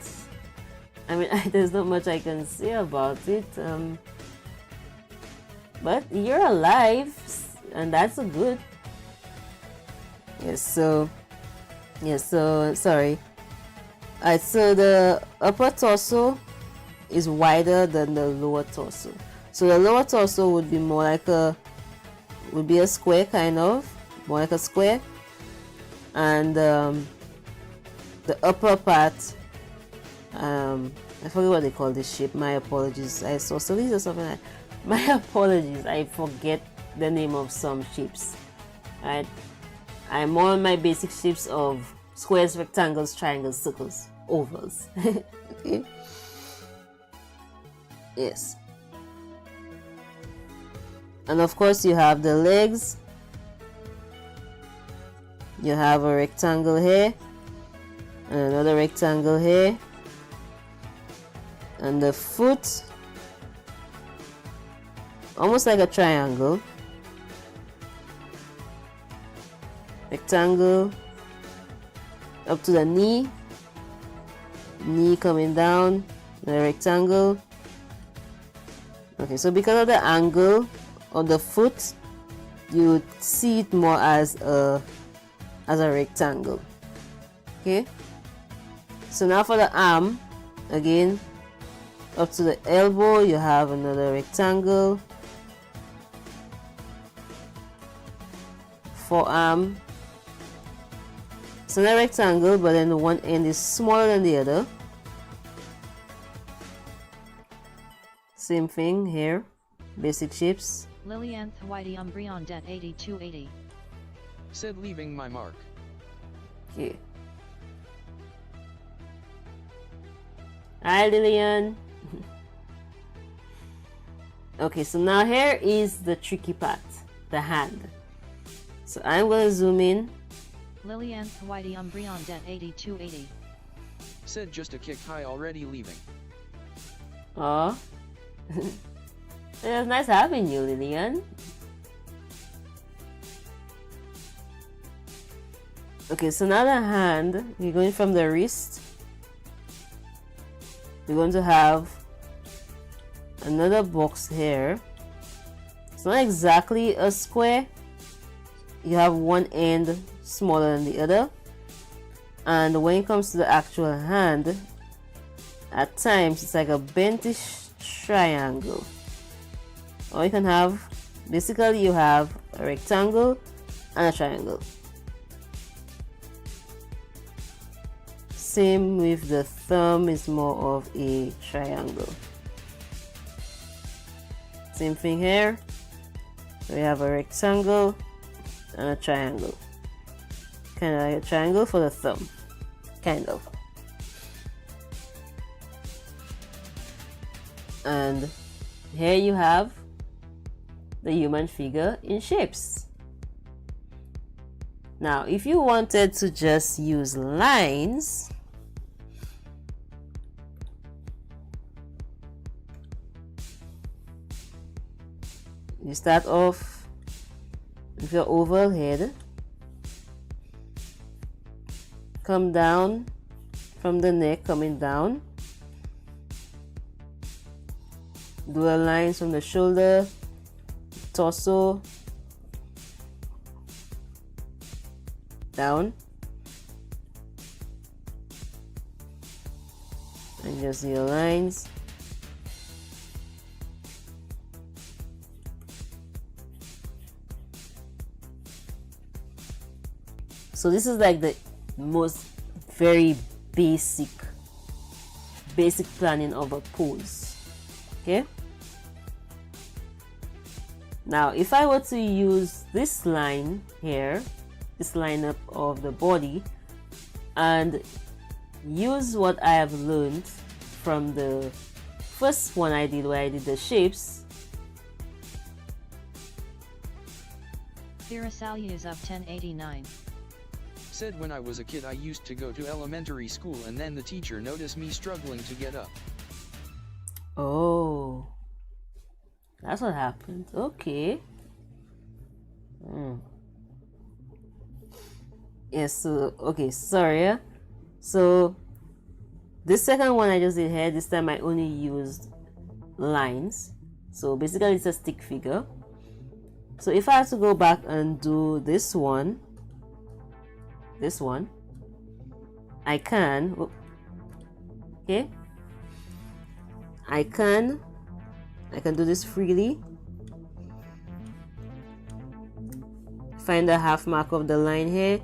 I mean, there's not much I can say about it. But you're alive, and that's a good. So sorry. Alright, so the upper torso is wider than the lower torso. So the lower torso would be more like a square, kind of more like a square, and the upper part, I forget what they call this shape. My apologies. I saw isosceles or something like. My apologies. I forget the name of some shapes. Right. I'm more on my basic shapes of squares, rectangles, triangles, circles, ovals. Okay. Yes. And of course you have the legs. You have a rectangle here and another rectangle here, and the foot, almost like a triangle, rectangle up to the knee coming down, the rectangle. Okay, so because of the angle of the foot, you would see it more as a rectangle. Okay, so now for the arm, again up to the elbow you have another rectangle. Forearm, it's another rectangle, but then the one end is smaller than the other. Same thing here, basic shapes. Lilianth Whitey Umbrion Det 8280. Said leaving my mark. Okay. Hi Lillian. Okay, so now here is the tricky part, the hand. So I'm going to zoom in. Lilianth Whitey Umbrion Det 8280. Said just a kick high already leaving. Oh. It was nice having you, Lillian. Okay, so now the hand, we're going from the wrist. We're going to have another box here. It's not exactly a square. You have one end smaller than the other. And when it comes to the actual hand, at times it's like a bentish triangle. Or you can have, basically you have a rectangle and a triangle. Same with the thumb, is more of a triangle. Same thing here. We have a rectangle and a triangle. Kind of like a triangle for the thumb. Kind of. And here you have the human figure in shapes. Now, if you wanted to just use lines, you start off with your oval head, come down from the neck, coming down, do the lines from the shoulder, torso, down, and just your lines. So this is like the most very basic planning of a pose. Okay, Now if I were to use this line here, this lineup of the body, and use what I have learned from the first one I did, where I did the shapes. Kreazea is of 1089. Said when I was a kid I used to go to elementary school and then the teacher noticed me struggling to get up. Oh, that's what happened. Okay. Yes, so okay, sorry. Yeah. So this second one I just did here, this time I only used lines. So basically it's a stick figure. So if I have to go back and do this one, I can. Okay, I can do this freely. Find the half mark of the line here.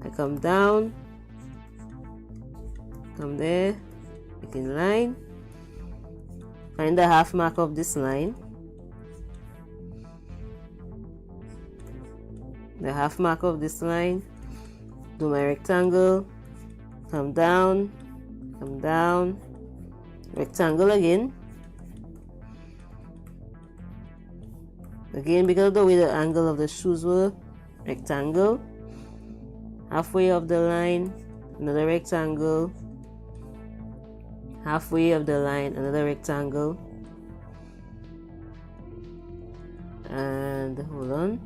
I come down, come there, make a line, find the half mark of this line, the half mark of this line, do my rectangle, come down, rectangle again, because of the way the angle of the shoes were, rectangle, halfway of the line, another rectangle, halfway of the line, another rectangle, and hold on,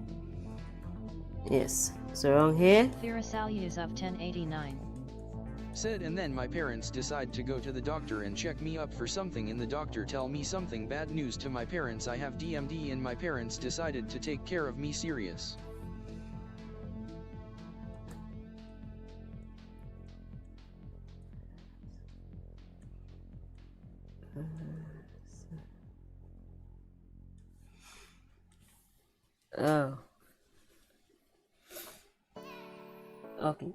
yes, so around here. Kreazea is of 1089. Said and then my parents decide to go to the doctor and check me up for something, and the doctor tell me something bad news to my parents. I have DMD and my parents decided to take care of me serious. Oh, okay,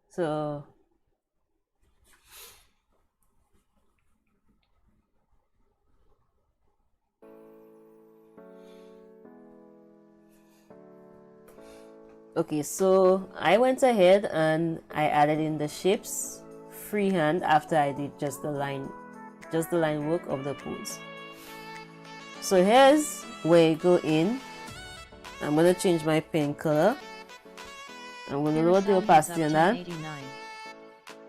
so okay, so I went ahead and I added in the shapes freehand after I did just the line work of the pose. So here's where you go in. I'm gonna change my pen color. I'm gonna lower the opacity on that.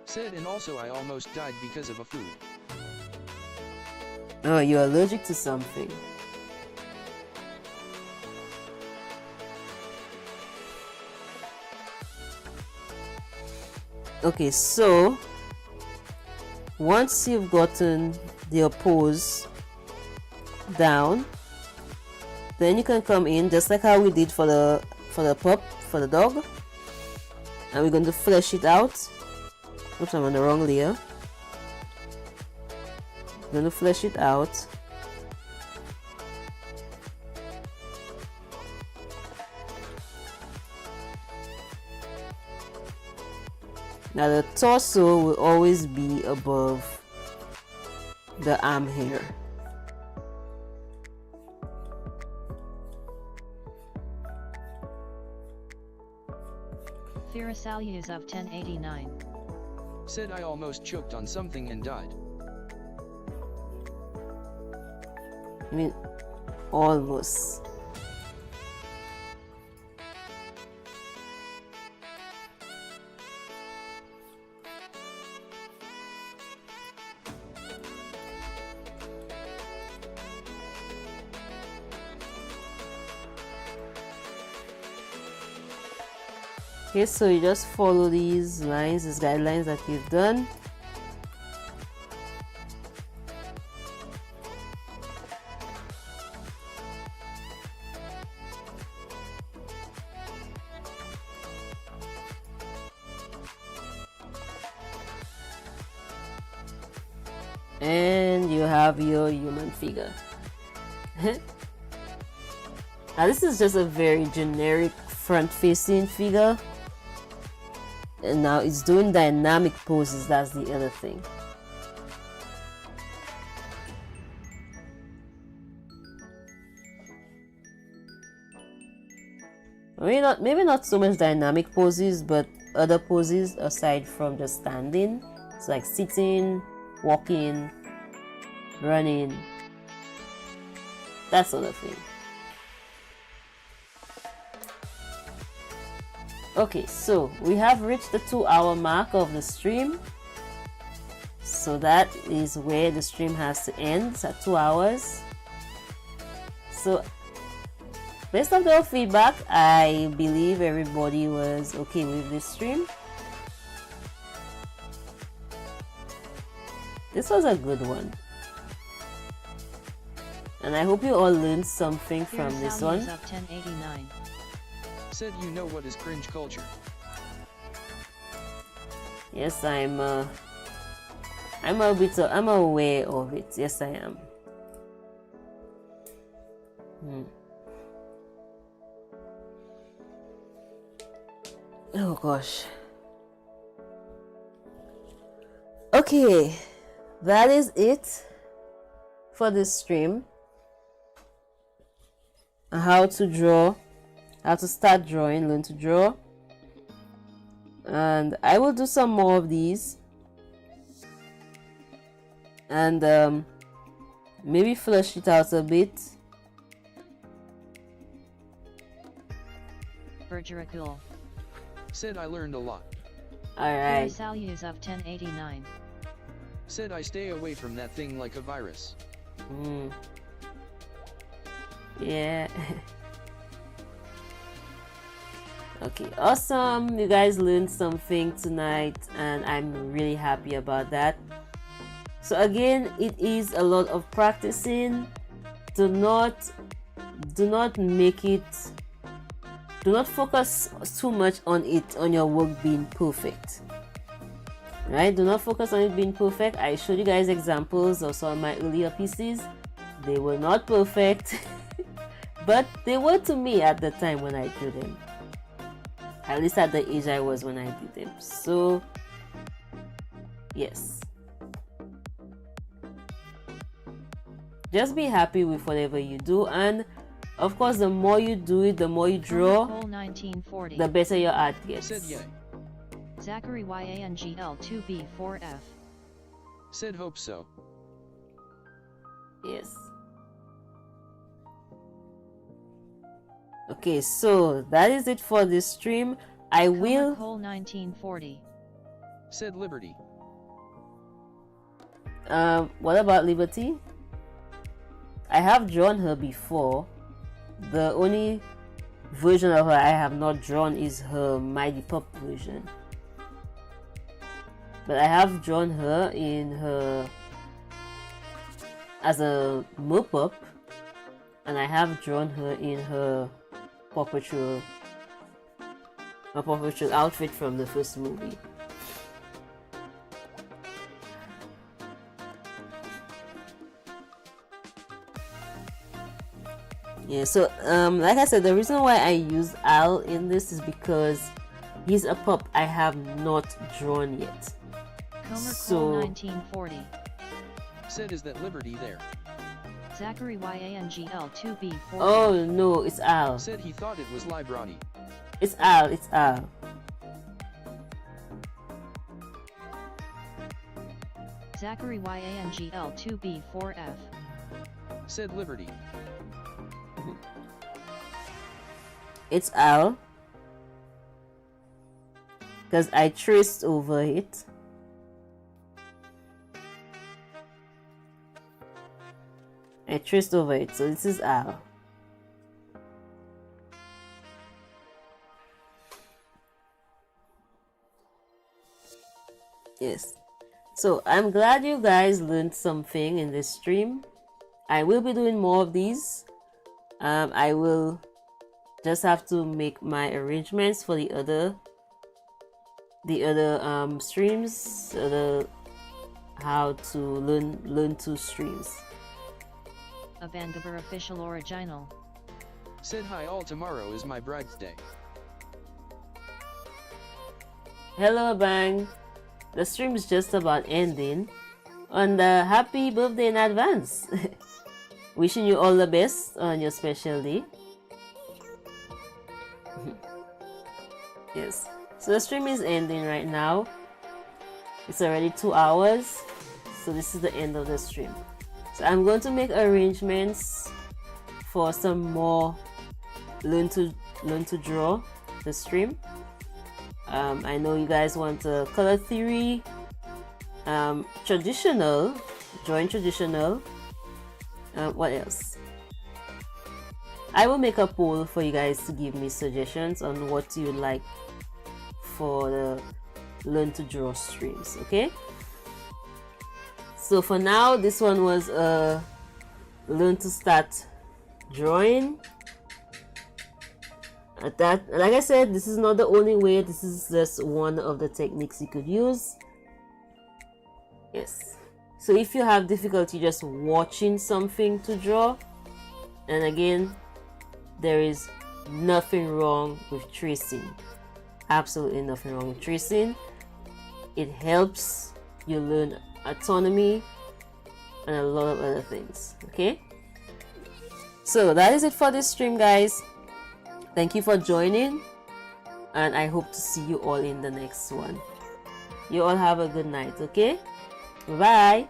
Said and also I almost died because of a food. Oh, you're allergic to something. Okay, so once you've gotten the pose down, then you can come in just like how we did for the dog, and we're going to flesh it out. Oops, I'm on the wrong layer. I'm going to flesh it out. Now the torso will always be above the arm hair. Kreazea is of 1089. Said I almost choked on something and died. I mean, almost. Okay, so you just follow these lines, these guidelines that you've done. And you have your human figure. Now this is just a very generic front-facing figure. And now it's doing dynamic poses, that's the other thing. maybe not so much dynamic poses, but other poses aside from just standing. It's like sitting, walking, running, that sort of thing. Okay, so we have reached the 2-hour mark of the stream. So that is where the stream has to end. It's at 2 hours. So based on their feedback, I believe everybody was okay with this stream. This was a good one. And I hope you all learned something from this one. Up 1089. Said you know what is cringe culture. Yes, I'm aware of it. Yes, I am. Oh gosh. Okay, that is it for this stream. How to draw, how to start drawing, learn to draw. And I will do some more of these. And maybe flush it out a bit. Bergeracul. Said I learned a lot. Alright. Kreazea is up 1089. Said I stay away from that thing like a virus. Yeah. Okay, awesome. You guys learned something tonight and I'm really happy about that. So again, it is a lot of practicing. Do not focus too much on your work being perfect. Right? Do not focus on it being perfect. I showed you guys examples of some of my earlier pieces. They were not perfect, but they were to me at the time when I drew them. At least at the age I was when I did them. So, yes. Just be happy with whatever you do, and of course, the more you do it, the more you draw, the better your art gets. Said yay. Zachary YANGL2B4F. Said hope so. Yes. Okay, so that is it for this stream. I will. 1940. Said Liberty. What about Liberty? I have drawn her before. The only version of her I have not drawn is her Mighty Pup version. But I have drawn her in her as a Mo-Pup, and I have drawn her in her Paw Patrol outfit from the first movie. Yeah, so like I said, the reason why I use Al in this is because he's a pup I have not drawn yet. Comer 1940. Said is that Liberty there? Zachary YANGL2B4. Oh no, it's Al. Said he thought it was Liberty. It's Al, it's Al. Zachary YANGL2B4F. Said Liberty. It's Al. Because I traced over it. So this is Al. Yes. So I'm glad you guys learned something in this stream. I will be doing more of these. I will just have to make my arrangements for the other streams, how to learn 2 streams. A Vangaber official original. Said hi all, tomorrow is my bride's day. Hello Bang. The stream is just about ending. And happy birthday in advance. Wishing you all the best on your special day. Yes, so the stream is ending right now. It's already 2 hours, so this is the end of the stream. So I'm going to make arrangements for some more learn to draw the stream. I know you guys want a color theory, traditional, drawing traditional. What else? I will make a poll for you guys to give me suggestions on what you like for the learn to draw streams. Okay, so for now this one was learn to start drawing. That, like I said, this is not the only way. This is just one of the techniques you could use. Yes, so if you have difficulty just watching something to draw, and again, there is nothing wrong with tracing. Absolutely nothing wrong with tracing. It helps you learn autonomy and a lot of other things. Okay, so that is it for this stream, guys. Thank you for joining, and I hope to see you all in the next one. You all have a good night. Okay, bye.